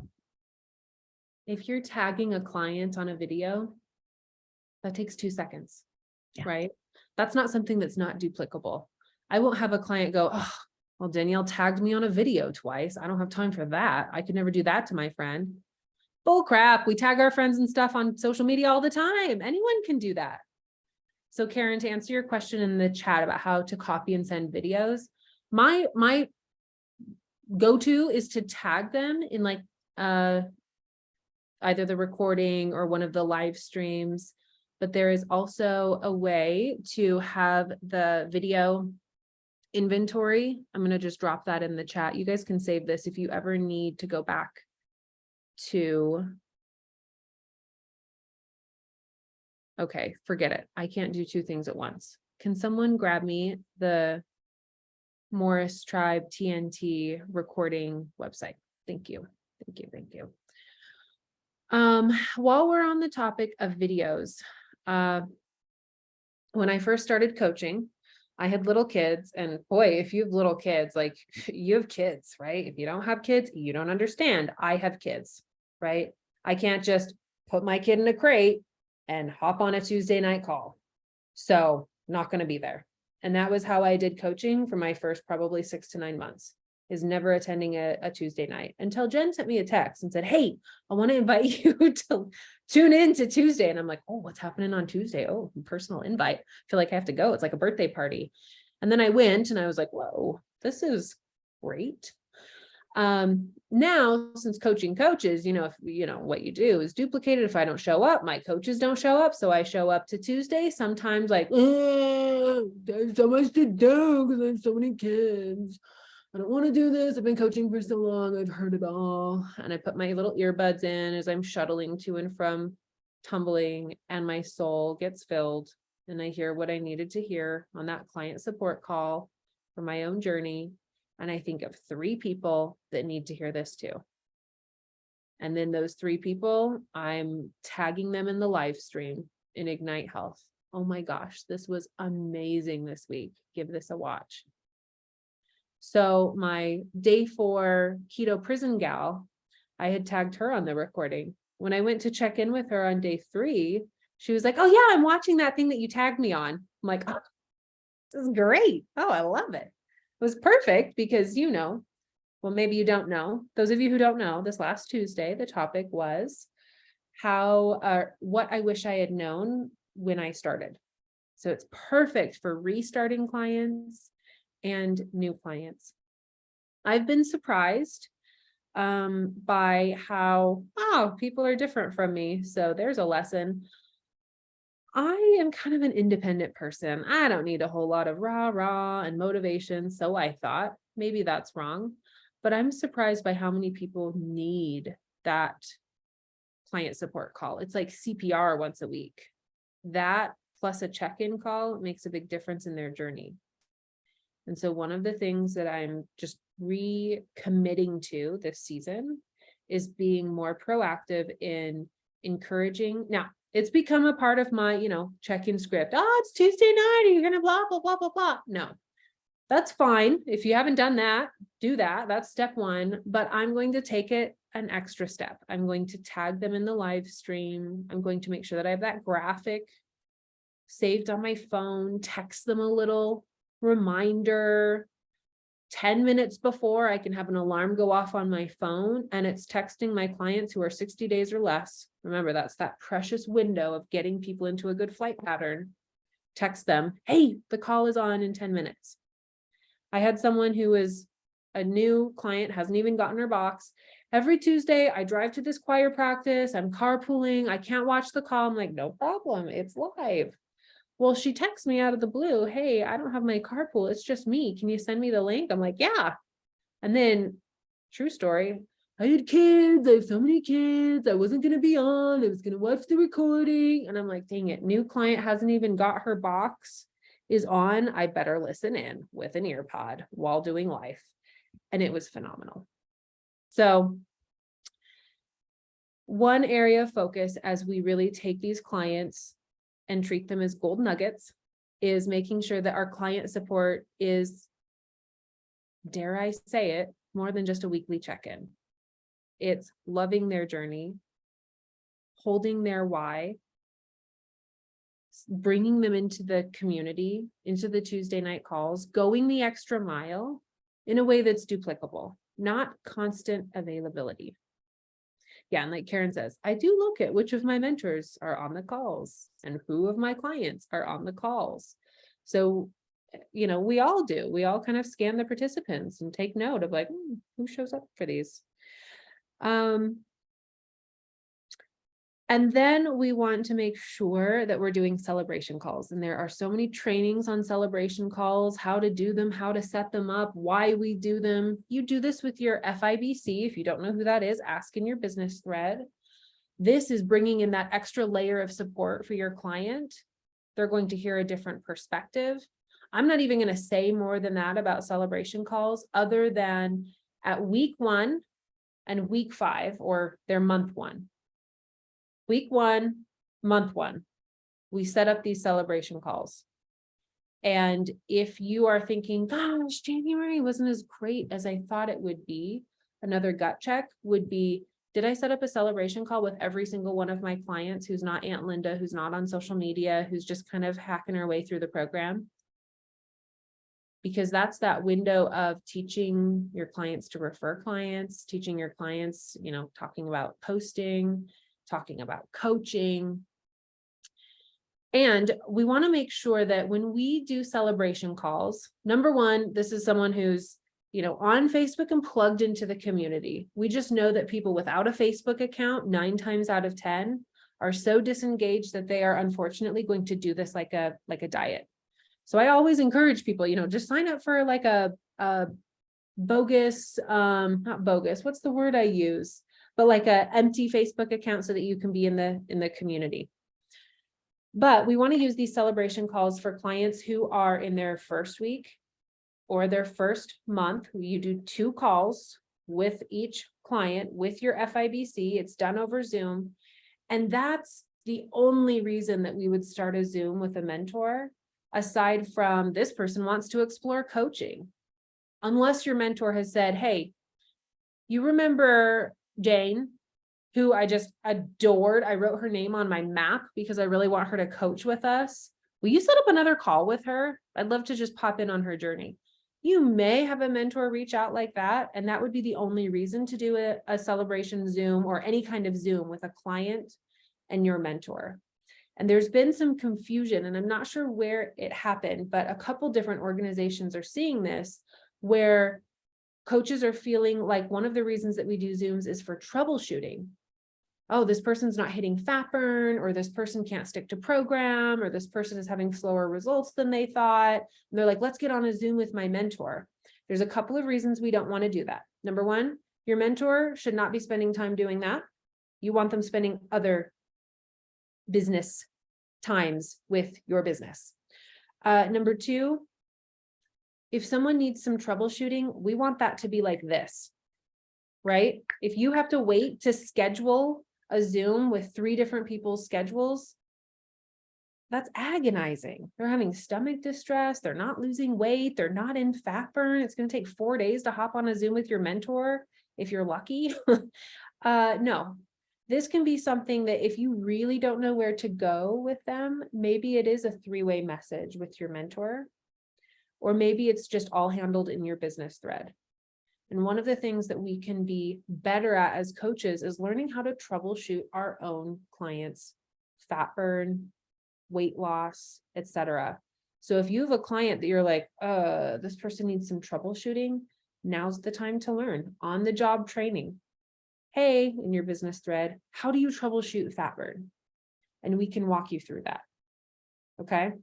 If you're tagging a client on a video, that takes 2 seconds, right? That's not something that's not duplicable. I won't have a client go, oh, well, Danielle tagged me on a video twice. I don't have time for that. I could never do that to my friend. Bull crap. We tag our friends and stuff on social media all the time. Anyone can do that. So Karen, to answer your question in the chat about how to copy and send videos, my go-to is to tag them in like either the recording or one of the live streams, but there is also a way to have the video inventory. I'm going to just drop that in the chat. You guys can save this if you ever need to go back to. Okay, forget it. I can't do 2 things at once. Can someone grab me the Morris Tribe TNT recording website? Thank you. Thank you. Thank you. While we're on the topic of videos, when I first started coaching, I had little kids, and boy, if you have little kids, like you have kids, right? If you don't have kids, you don't understand. I have kids, right? I can't just put my kid in a crate and hop on a Tuesday night call. So not going to be there. And that was how I did coaching for my first probably 6 to 9 months, is never attending a Tuesday night until Jen sent me a text and said, hey, I want to invite you to tune in to Tuesday. And I'm like, oh, what's happening on Tuesday? Oh, personal invite. I feel like I have to go. It's like a birthday party. And then I went and I was like, whoa, this is great. Now, since coaching coaches, if what you do is duplicated. If I don't show up, my coaches don't show up. So I show up to Tuesday, sometimes like, oh, there's so much to do because I have so many kids. I don't want to do this. I've been coaching for so long. I've heard it all. And I put my little earbuds in as I'm shuttling to and from tumbling, and my soul gets filled and I hear what I needed to hear on that client support call for my own journey. And I think of 3 people that need to hear this too. And then those 3 people, I'm tagging them in the live stream in Ignite Health. Oh my gosh, this was amazing this week. Give this a watch. So my day 4 keto prison gal, I had tagged her on the recording. When I went to check in with her on day 3, She was like, oh yeah, I'm watching that thing that you tagged me on. I'm like, oh, this is great. Oh, I love it. It was perfect because, well, maybe you don't know. Those of you who don't know, this last Tuesday, the topic was what I wish I had known when I started. So it's perfect for restarting clients and new clients. I've been surprised by how, people are different from me. So there's a lesson. I am kind of an independent person. I don't need a whole lot of rah and motivation. So I thought maybe that's wrong, but I'm surprised by how many people need that client support call. It's like CPR once a week. That plus a check-in call makes a big difference in their journey. And so one of the things that I'm just recommitting to this season is being more proactive in encouraging. Now, it's become a part of my, check-in script. Oh, it's Tuesday night. Are you going to blah, blah, blah, blah, blah? No, that's fine. If you haven't done that, do that. That's step one. But I'm going to take it an extra step. I'm going to tag them in the live stream. I'm going to make sure that I have that graphic saved on my phone, text them a little reminder 10 minutes before. I can have an alarm go off on my phone, and it's texting my clients who are 60 days or less. Remember, that's that precious window of getting people into a good flight pattern. Text them, hey, the call is on in 10 minutes. I had someone who was a new client, hasn't even gotten her box. Every Tuesday, I drive to this choir practice. I'm carpooling. I can't watch the call. I'm like, no problem. It's live. Well, she texts me out of the blue. Hey, I don't have my carpool. It's just me. Can you send me the link? I'm like, yeah. And then, true story, I had kids. I have so many kids. I wasn't going to be on. I was going to watch the recording. And I'm like, dang it. New client hasn't even got her box, is on. I better listen in with an ear pod while doing life. And it was phenomenal. So one area of focus as we really take these clients and treat them as gold nuggets is making sure that our client support is, dare I say it, more than just a weekly check-in. It's loving their journey, holding their why, bringing them into the community, into the Tuesday night calls, going the extra mile in a way that's duplicable, not constant availability. Yeah, and like Karen says, I do look at which of my mentors are on the calls and who of my clients are on the calls. So, we all do. We all kind of scan the participants and take note of like, who shows up for these. And then we want to make sure that we're doing celebration calls. And there are so many trainings on celebration calls, how to do them, how to set them up, why we do them. You do this with your FIBC. If you don't know who that is, ask in your business thread. This is bringing in that extra layer of support for your client. They're going to hear a different perspective. I'm not even going to say more than that about celebration calls, other than at week 1 and week 5, or their month 1. Week 1, month 1, we set up these celebration calls. And if you are thinking, gosh, January wasn't as great as I thought it would be, another gut check would be, did I set up a celebration call with every single one of my clients who's not Aunt Linda, who's not on social media, who's just kind of hacking her way through the program? Because that's that window of teaching your clients to refer clients, teaching your clients, talking about posting, talking about coaching. And we want to make sure that when we do celebration calls, number one, this is someone who's, on Facebook and plugged into the community. We just know that people without a Facebook account, 9 times out of 10, are so disengaged that they are unfortunately going to do this like a diet. So I always encourage people, just sign up for like a bogus, not bogus, what's the word I use? But like a empty Facebook account so that you can be in the community. But we want to use these celebration calls for clients who are in their first week or their first month. You do 2 calls with each client with your FIBC. It's done over Zoom. And that's the only reason that we would start a Zoom with a mentor, aside from this person wants to explore coaching. Unless your mentor has said, hey, you remember Jane, who I just adored. I wrote her name on my map because I really want her to coach with us. Will you set up another call with her? I'd love to just pop in on her journey. You may have a mentor reach out like that, and that would be the only reason to do a celebration Zoom or any kind of Zoom with a client and your mentor. And there's been some confusion, and I'm not sure where it happened, but a couple different organizations are seeing this, where coaches are feeling like one of the reasons that we do Zooms is for troubleshooting. Oh, this person's not hitting fat burn, or this person can't stick to program, or this person is having slower results than they thought. And they're like, let's get on a Zoom with my mentor. There's a couple of reasons we don't want to do that. Number one, your mentor should not be spending time doing that. You want them spending other business times with your business. Number two, if someone needs some troubleshooting, we want that to be like this, right? If you have to wait to schedule a Zoom with 3 different people's schedules, that's agonizing. They're having stomach distress. They're not losing weight. They're not in fat burn. It's going to take 4 days to hop on a Zoom with your mentor if you're lucky. No, this can be something that if you really don't know where to go with them, maybe it is a 3-way message with your mentor, or maybe it's just all handled in your business thread. And one of the things that we can be better at as coaches is learning how to troubleshoot our own clients' fat burn, weight loss, etc. So if you have a client that you're like, this person needs some troubleshooting, now's the time to learn on the job training. Hey, in your business thread, how do you troubleshoot fat burn? And we can walk you through that. Okay.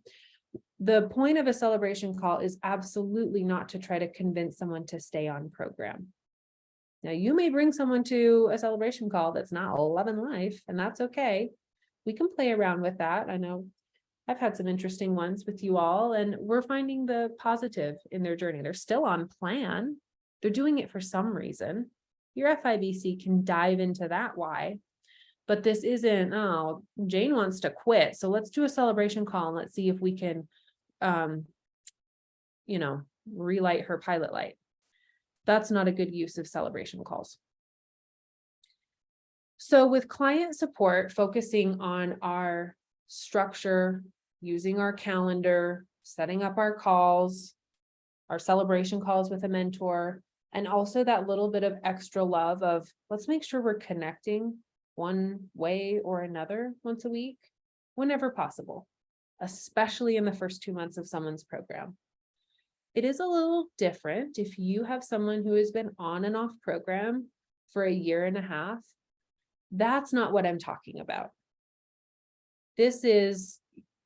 The point of a celebration call is absolutely not to try to convince someone to stay on program. Now, you may bring someone to a celebration call that's not loving life, and that's okay. We can play around with that. I know I've had some interesting ones with you all, and we're finding the positive in their journey. They're still on plan. They're doing it for some reason. Your FIBC can dive into that why. But this isn't, oh, Jane wants to quit, so let's do a celebration call and let's see if we can relight her pilot light. That's not a good use of celebration calls. So with client support, focusing on our structure, using our calendar, setting up our calls, our celebration calls with a mentor, and also that little bit of extra love of let's make sure we're connecting one way or another once a week, whenever possible, especially in the first 2 months of someone's program. It is a little different if you have someone who has been on and off program for 1.5 years. That's not what I'm talking about. This is,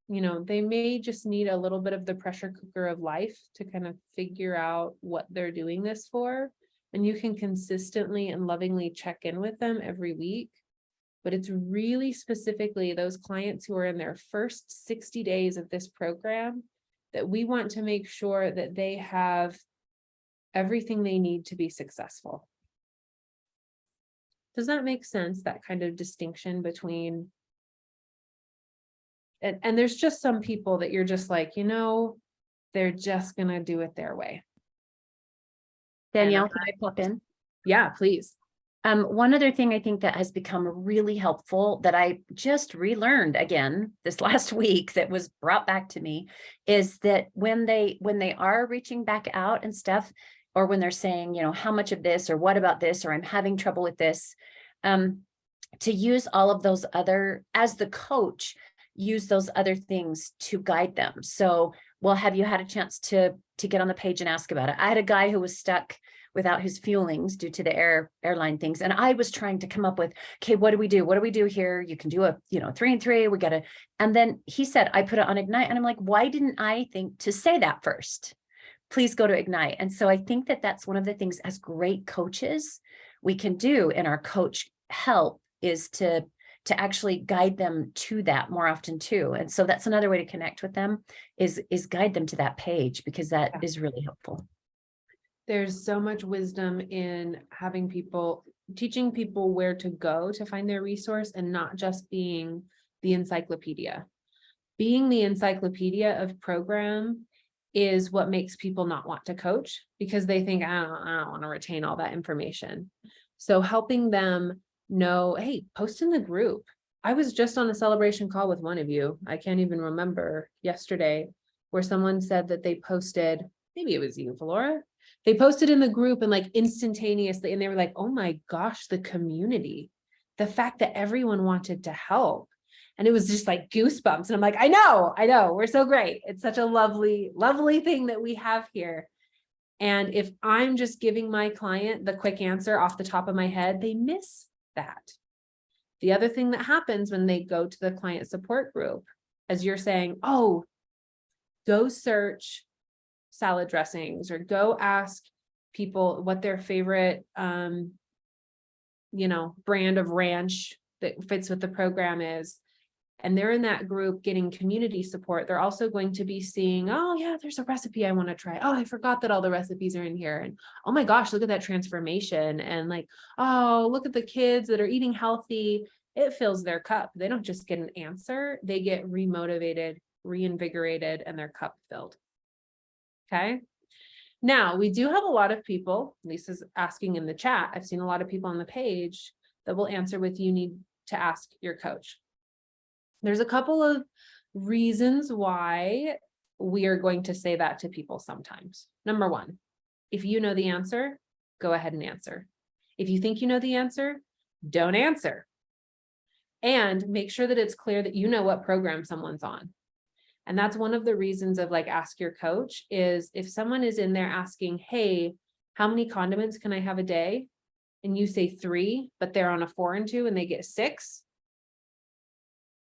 they may just need a little bit of the pressure cooker of life to kind of figure out what they're doing this for. And you can consistently and lovingly check in with them every week. But it's really specifically those clients who are in their first 60 days of this program that we want to make sure that they have everything they need to be successful. Does that make sense? That kind of distinction between, and there's just some people that you're just like, they're just going to do it their way. Danielle, can I pop in? Yeah, please. One other thing I think that has become really helpful that I just relearned again this last week that was brought back to me is that when they are reaching back out and stuff, or when they're saying, how much of this, or what about this, or I'm having trouble with this, to use all of those other, as the coach, use those other things to guide them. So, well, have you had a chance to get on the page and ask about it? I had a guy who was stuck without his fuelings due to the airline things. And I was trying to come up with, okay, what do we do? What do we do here? You can do a, 3 and 3, we got to, and then he said, I put it on Ignite. And I'm like, why didn't I think to say that first? Please go to Ignite. And so I think that that's one of the things as great coaches we can do in our coach help is to actually guide them to that more often too. And so that's another way to connect with them is guide them to that page, because that is really helpful. There's so much wisdom in having people, teaching people where to go to find their resource and not just being the encyclopedia. Being the encyclopedia of program is what makes people not want to coach because they think, I don't want to retain all that information. So helping them know, hey, post in the group. I was just on a celebration call with one of you. I can't even remember yesterday where someone said that they posted, maybe it was you, Laura. They posted in the group and like instantaneously, and they were like, oh my gosh, the community, the fact that everyone wanted to help. And it was just like goosebumps. And I'm like, I know, we're so great. It's such a lovely, lovely thing that we have here. And if I'm just giving my client the quick answer off the top of my head, they miss that. The other thing that happens when they go to the client support group, as you're saying, oh, go search salad dressings or go ask people what their favorite, brand of ranch that fits with the program is. And they're in that group getting community support. They're also going to be seeing, oh yeah, there's a recipe I want to try. Oh, I forgot that all the recipes are in here. And oh my gosh, look at that transformation. And like, oh, look at the kids that are eating healthy. It fills their cup. They don't just get an answer. They get remotivated, reinvigorated, and their cup filled. Okay. Now we do have a lot of people, Lisa's asking in the chat. I've seen a lot of people on the page that will answer with, you need to ask your coach. There's a couple of reasons why we are going to say that to people sometimes. Number one, if you know the answer, go ahead and answer. If you think you know the answer, don't answer. And make sure that it's clear that you know what program someone's on. And that's one of the reasons of like, ask your coach is if someone is in there asking, hey, how many condiments can I have a day? And you say 3, but they're on a 4 and 2 and they get 6.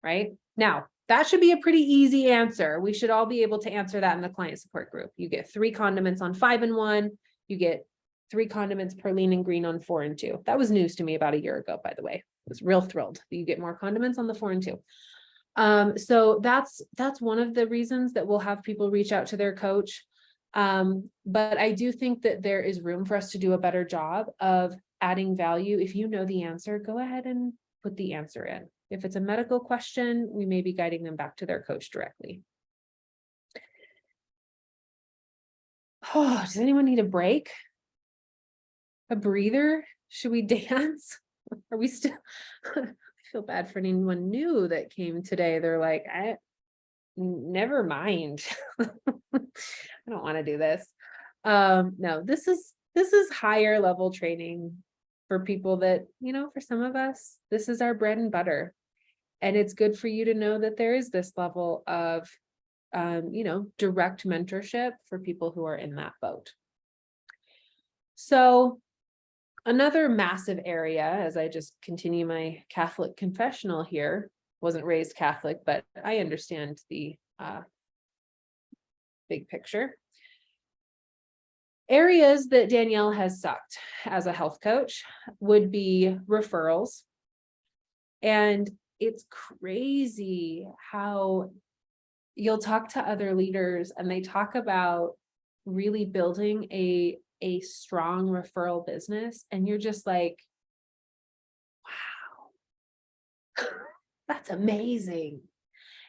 Right now, that should be a pretty easy answer. We should all be able to answer that in the client support group. You get 3 condiments on 5 and 1. You get 3 condiments per lean and green on 4 and 2. That was news to me about a year ago, by the way. I was real thrilled that you get more condiments on the 4 and 2. So that's one of the reasons that we'll have people reach out to their coach. But I do think that there is room for us to do a better job of adding value. If you know the answer, go ahead and put the answer in. If it's a medical question, we may be guiding them back to their coach directly. Oh, does anyone need a break? A breather? Should we dance? Are we still? I feel bad for anyone new that came today. They're like, never mind. I don't want to do this. No, this is higher level training for people that, for some of us, this is our bread and butter. And it's good for you to know that there is this level of, direct mentorship for people who are in that boat. So another massive area, as I just continue my Catholic confessional here, wasn't raised Catholic, but I understand the big picture. Areas that Danielle has sucked as a health coach would be referrals. And it's crazy how you'll talk to other leaders and they talk about really building a strong referral business. And you're just like, wow, that's amazing.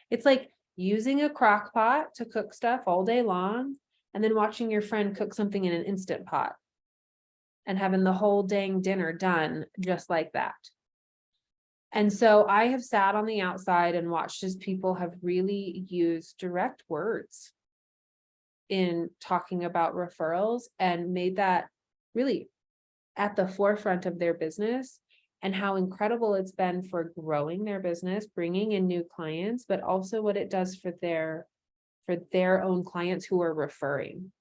It's like using a crock pot to cook stuff all day long and then watching your friend cook something in an Instant Pot and having the whole dang dinner done just like that. And so I have sat on the outside and watched as people have really used direct words in talking about referrals and made that really at the forefront of their business, and how incredible it's been for growing their business, bringing in new clients, but also what it does for their own clients who are referring.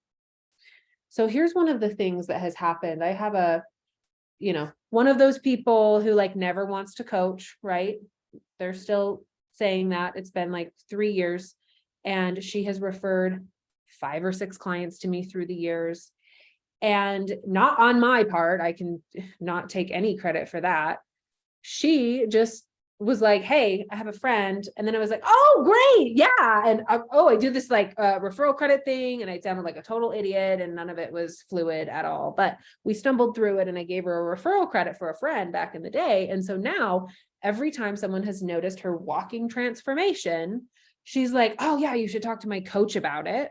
So here's one of the things that has happened. I have one of those people who like never wants to coach, right? They're still saying that. It's been like 3 years and she has referred 5 or 6 clients to me through the years. And not on my part, I can not take any credit for that. She just was like, hey, I have a friend. And then I was like, oh, great. Yeah. And I do this like referral credit thing. And I sounded like a total idiot and none of it was fluid at all. But we stumbled through it and I gave her a referral credit for a friend back in the day. And so now every time someone has noticed her walking transformation, she's like, oh yeah, you should talk to my coach about it.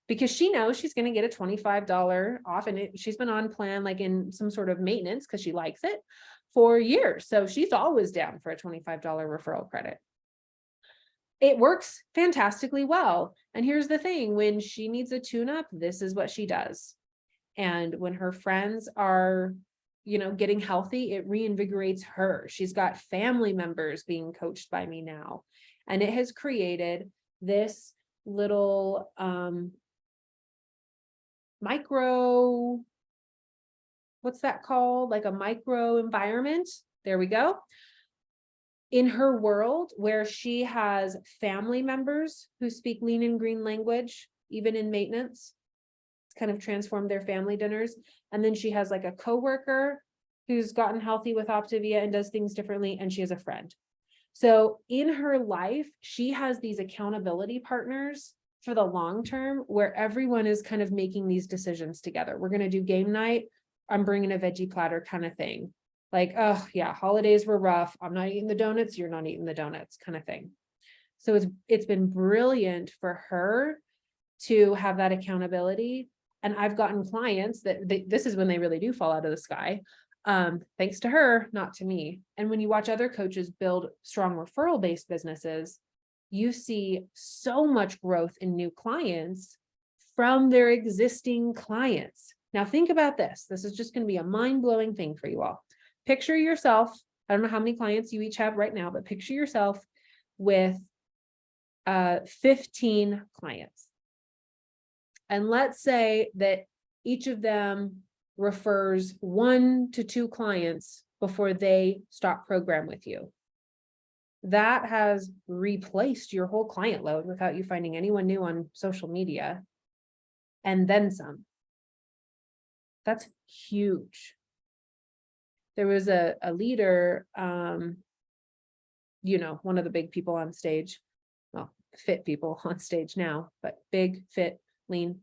Because she knows she's going to get a $25 off and she's been on plan like in some sort of maintenance because she likes it. for years. So she's always down for a $25 referral credit. It works fantastically well. And here's the thing, when she needs a tune-up, this is what she does. And when her friends are, getting healthy, it reinvigorates her. She's got family members being coached by me now. And it has created this little micro, what's that called? Like a micro environment. There we go. In her world, where she has family members who speak lean and green language, even in maintenance, it's kind of transformed their family dinners. And then she has like a coworker who's gotten healthy with Optavia and does things differently. And she has a friend. So in her life, she has these accountability partners for the long term, where everyone is kind of making these decisions together. We're going to do game night. I'm bringing a veggie platter kind of thing. Like, oh yeah, holidays were rough. I'm not eating the donuts. You're not eating the donuts kind of thing. So it's been brilliant for her to have that accountability. And I've gotten clients that this is when they really do fall out of the sky. Thanks to her, not to me. And when you watch other coaches build strong referral-based businesses, you see so much growth in new clients from their existing clients. Now think about this. This is just going to be a mind-blowing thing for you all. Picture yourself. I don't know how many clients you each have right now, but picture yourself with 15 clients. And let's say that each of them refers 1 to 2 clients before they stop program with you. That has replaced your whole client load without you finding anyone new on social media, and then some. That's huge. There was a leader, one of the big people on stage, well, fit people on stage now, but big, fit, lean,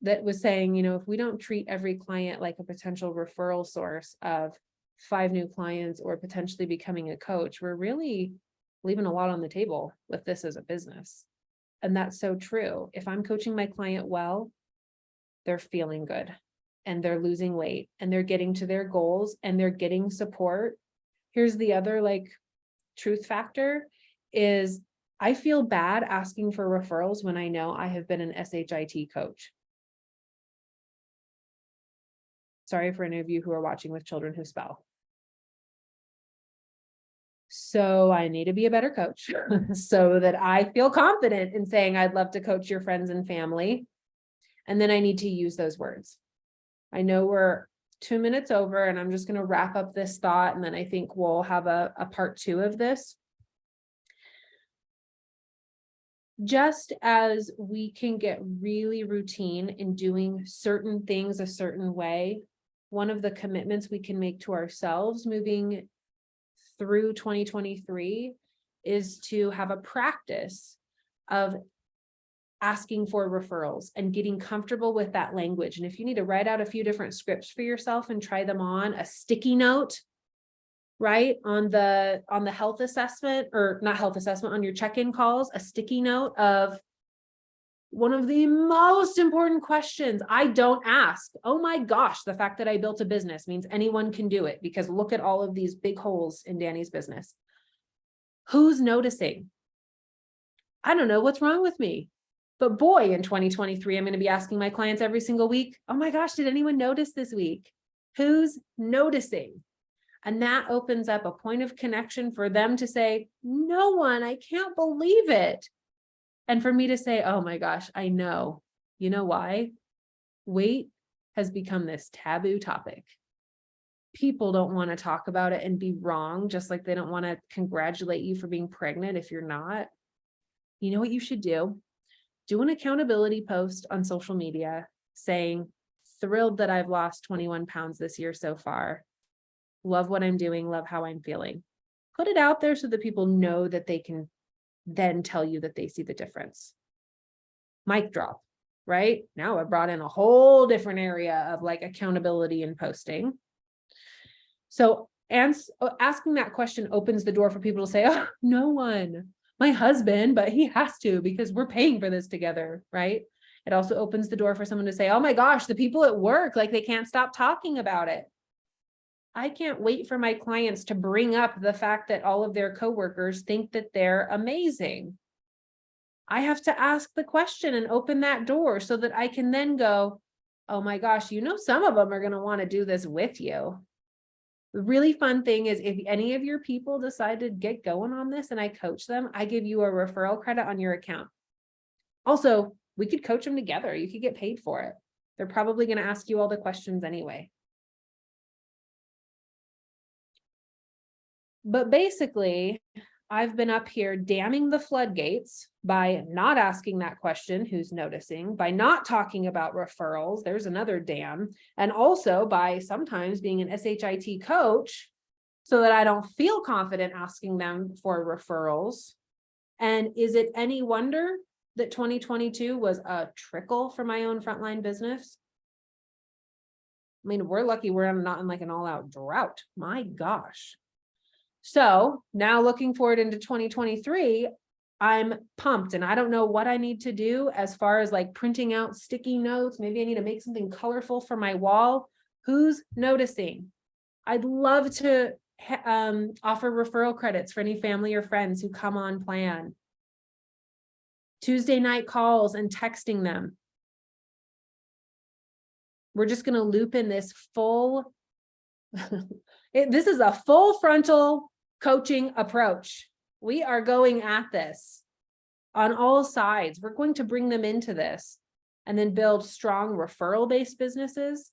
that was saying, if we don't treat every client like a potential referral source of 5 new clients or potentially becoming a coach, we're really leaving a lot on the table with this as a business. And that's so true. If I'm coaching my client well, they're feeling good and they're losing weight and they're getting to their goals and they're getting support. Here's the other truth factor is I feel bad asking for referrals when I know I have been an SHIT coach. Sorry for any of you who are watching with children who spell. So I need to be a better coach so that I feel confident in saying I'd love to coach your friends and family. And then I need to use those words. I know we're 2 minutes over and I'm just going to wrap up this thought. And then I think we'll have a part 2 of this. Just as we can get really routine in doing certain things a certain way, one of the commitments we can make to ourselves moving through 2023 is to have a practice of asking for referrals and getting comfortable with that language. And if you need to write out a few different scripts for yourself and try them on a sticky note, right? On the health assessment, or not health assessment, on your check-in calls, a sticky note of one of the most important questions I don't ask. Oh my gosh, the fact that I built a business means anyone can do it, because look at all of these big holes in Danny's business. Who's noticing? I don't know what's wrong with me. But boy, in 2023, I'm going to be asking my clients every single week, oh my gosh, did anyone notice this week? Who's noticing? And that opens up a point of connection for them to say, no one, I can't believe it. And for me to say, oh my gosh, I know. You know why? Weight has become this taboo topic. People don't want to talk about it and be wrong, just like they don't want to congratulate you for being pregnant if you're not. You know what you should do? Do an accountability post on social media saying, thrilled that I've lost 21 pounds this year so far. Love what I'm doing, love how I'm feeling. Put it out there so that people know that they can then tell you that they see the difference. Mic drop, right? Now I brought in a whole different area of accountability and posting. So asking that question opens the door for people to say, oh, no one, my husband, but he has to because we're paying for this together, right? It also opens the door for someone to say, oh my gosh, the people at work, they can't stop talking about it. I can't wait for my clients to bring up the fact that all of their coworkers think that they're amazing. I have to ask the question and open that door so that I can then go, oh my gosh, some of them are going to want to do this with you. The really fun thing is if any of your people decide to get going on this and I coach them, I give you a referral credit on your account. Also, we could coach them together. You could get paid for it. They're probably going to ask you all the questions anyway. But basically, I've been up here damming the floodgates by not asking that question, who's noticing, by not talking about referrals, there's another dam, and also by sometimes being an SHIT coach so that I don't feel confident asking them for referrals. And is it any wonder that 2022 was a trickle for my own frontline business? I mean, we're lucky we're not in like an all-out drought. My gosh. So now looking forward into 2023, I'm pumped and I don't know what I need to do as far as like printing out sticky notes. Maybe I need to make something colorful for my wall. Who's noticing? I'd love to offer referral credits for any family or friends who come on plan. Tuesday night calls and texting them. We're just going to loop in this full, this is a full frontal coaching approach. We are going at this on all sides. We're going to bring them into this and then build strong referral-based businesses.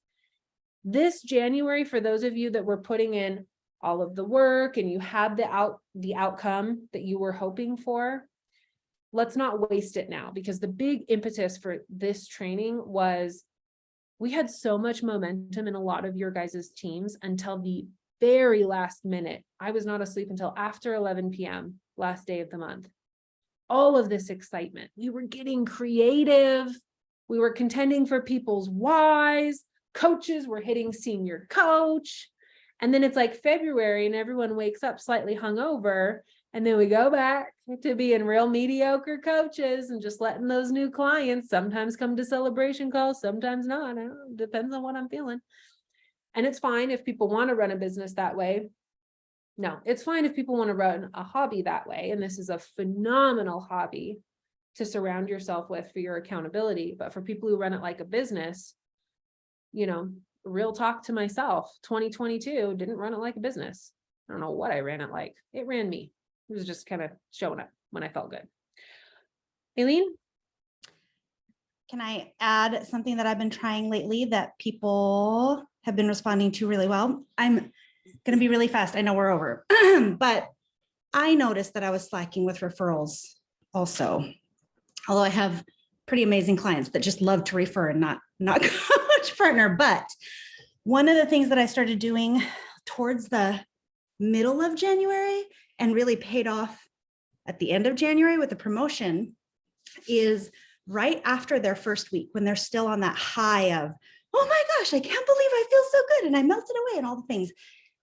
This January, for those of you that were putting in all of the work and you had the outcome that you were hoping for, let's not waste it now, because the big impetus for this training was we had so much momentum in a lot of your guys' teams until the very last minute. I was not asleep until after 11 p.m. last day of the month. All of this excitement. We were getting creative. We were contending for people's whys. Coaches were hitting senior coach. And then it's like February and everyone wakes up slightly hungover. And then we go back to being real mediocre coaches and just letting those new clients sometimes come to celebration calls, sometimes not. Depends on what I'm feeling. And it's fine if people want to run a business that way. No, it's fine if people want to run a hobby that way. And this is a phenomenal hobby to surround yourself with for your accountability. But for people who run it like a business, real talk to myself, 2022 didn't run it like a business. I don't know what I ran it like. It ran me. It was just kind of showing up when I felt good. Aileen? Can I add something that I've been trying lately that people have been responding to really well? I'm going to be really fast. I know we're over, but I noticed that I was slacking with referrals also. Although I have pretty amazing clients that just love to refer and not coach partner. But one of the things that I started doing towards the middle of January and really paid off at the end of January with the promotion is right after their first week, when they're still on that high of, oh my gosh, I can't believe I feel so good and I melted away and all the things.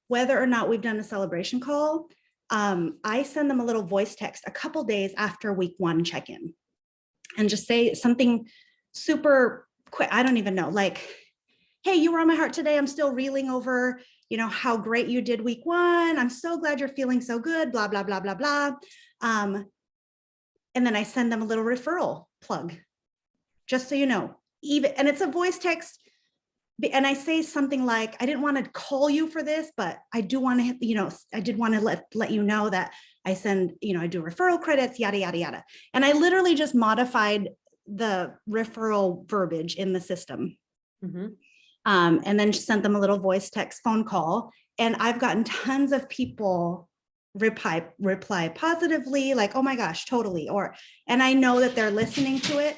Whether or not we've done a celebration call, I send them a little voice text a couple days after week 1 check-in and just say something super quick. I don't even know, like, hey, you were on my heart today. I'm still reeling over, how great you did week 1. I'm so glad you're feeling so good, blah, blah, blah, blah, blah. And then I send them a little referral plug, just so you know, and it's a voice text. And I say something like, I didn't want to call you for this, but I do want to, I did want to let you know that I send, I do referral credits, yada, yada, yada. And I literally just modified the referral verbiage in the system. Mm-hmm. And then sent them a little voice text phone call. And I've gotten tons of people reply positively, like, oh my gosh, totally. And I know that they're listening to it.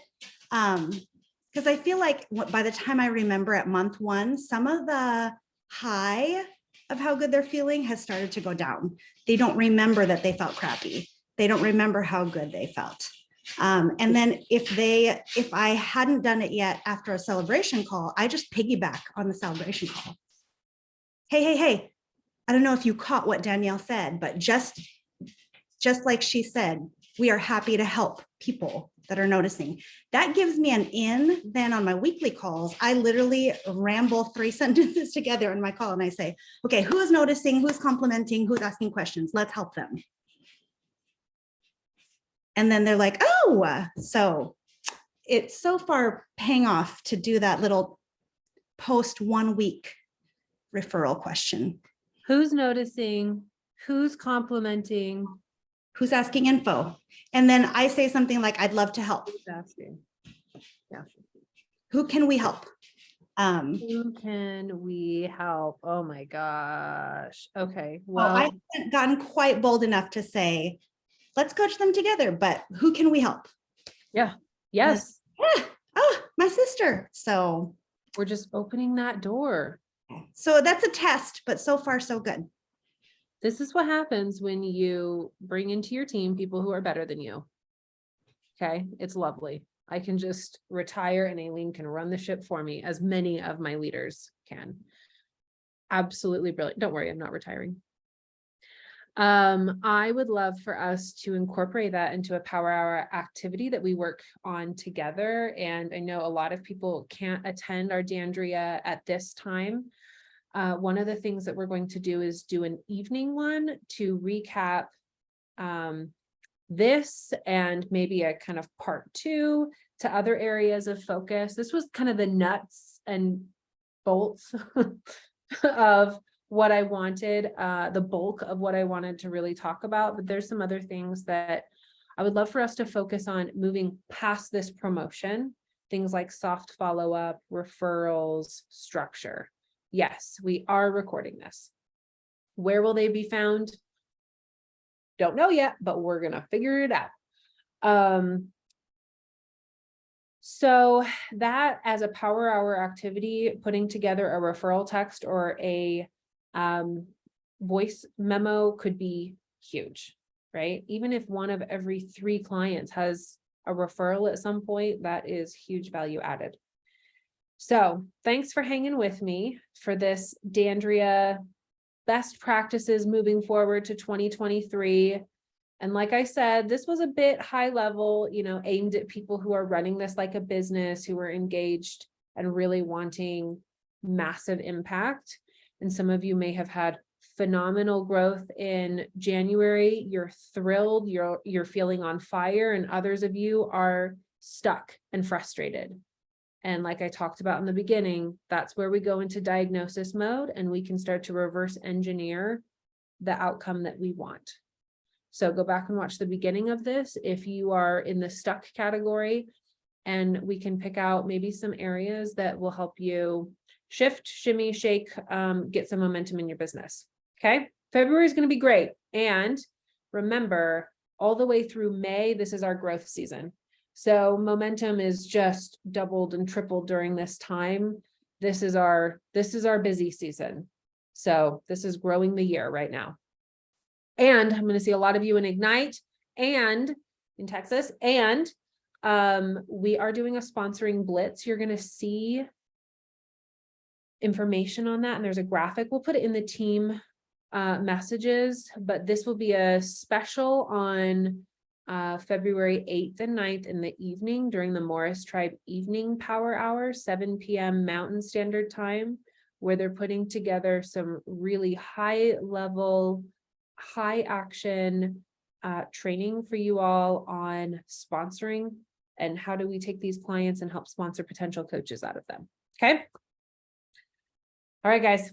Because I feel like by the time I remember at month 1, some of the high of how good they're feeling has started to go down. They don't remember that they felt crappy. They don't remember how good they felt. And then if I hadn't done it yet after a celebration call, I just piggyback on the celebration call. Hey, I don't know if you caught what Danielle said, but just like she said, we are happy to help people that are noticing. That gives me an in. Then on my weekly calls, I literally ramble 3 sentences together in my call and I say, okay, who's noticing, who's complimenting, who's asking questions? Let's help them. And then they're like, oh, so it's so far paying off to do that little post 1 week referral question. Who's noticing? Who's complimenting? Who's asking info? And then I say something like, I'd love to help. Who's asking? Yeah. Who can we help? Who can we help? Oh my gosh. Okay. Well, I Well, haven't gotten quite bold enough to say, let's coach them together, but who can we help? yeah. Yes. Yeah. Oh, my sister. So We're just opening that door. that's a test, but so far so good. This is what happens when you bring into your team people who are better than you. Okay. It's lovely. I can just retire and Aileen can run the ship for me, as many of my leaders can. Absolutely brilliant. Don't worry, I'm not retiring. I would love for us to incorporate that into a power hour activity that we work on together. And I know a lot of people can't attend our Dandrea at this time. One of the things that we're going to do is do an evening one to recap this and maybe a kind of part 2 to other areas of focus. This was kind of the nuts and bolts of what I wanted, the bulk of what I wanted to really talk about, but there's some other things that I would love for us to focus on moving past this promotion, things like soft follow-up, referrals, structure. Yes, we are recording this. Where will they be found? Don't know yet, but we're gonna figure it out. So that as a power hour activity, putting together a referral text or a voice memo could be huge, right? Even if one of every 3 clients has a referral at some point, that is huge value added. So thanks for hanging with me for this Dandrea best practices moving forward to 2023. And like I said, this was a bit high level, aimed at people who are running this like a business, who are engaged and really wanting massive impact. And some of you may have had phenomenal growth in January. You're thrilled, you're feeling on fire, and others of you are stuck and frustrated. And like I talked about in the beginning, that's where we go into diagnosis mode and we can start to reverse engineer the outcome that we want. So go back and watch the beginning of this if you are in the stuck category, and we can pick out maybe some areas that will help you shift, shimmy, shake, get some momentum in your business. Okay. February is going to be great. And remember, all the way through May, this is our growth season. So momentum is just doubled and tripled during this time. This is our busy season. So this is growing the year right now. And I'm going to see a lot of you in Ignite and in Texas. And we are doing a sponsoring blitz. You're going to see information on that. And there's a graphic. We'll put it in the team messages, but this will be a special on February 8th and 9th in the evening during the Morris Tribe evening power hour, 7 p.m. Mountain Standard Time, where they're putting together some really high level, high action training for you all on sponsoring and how do we take these clients and help sponsor potential coaches out of them. Okay. All right, guys,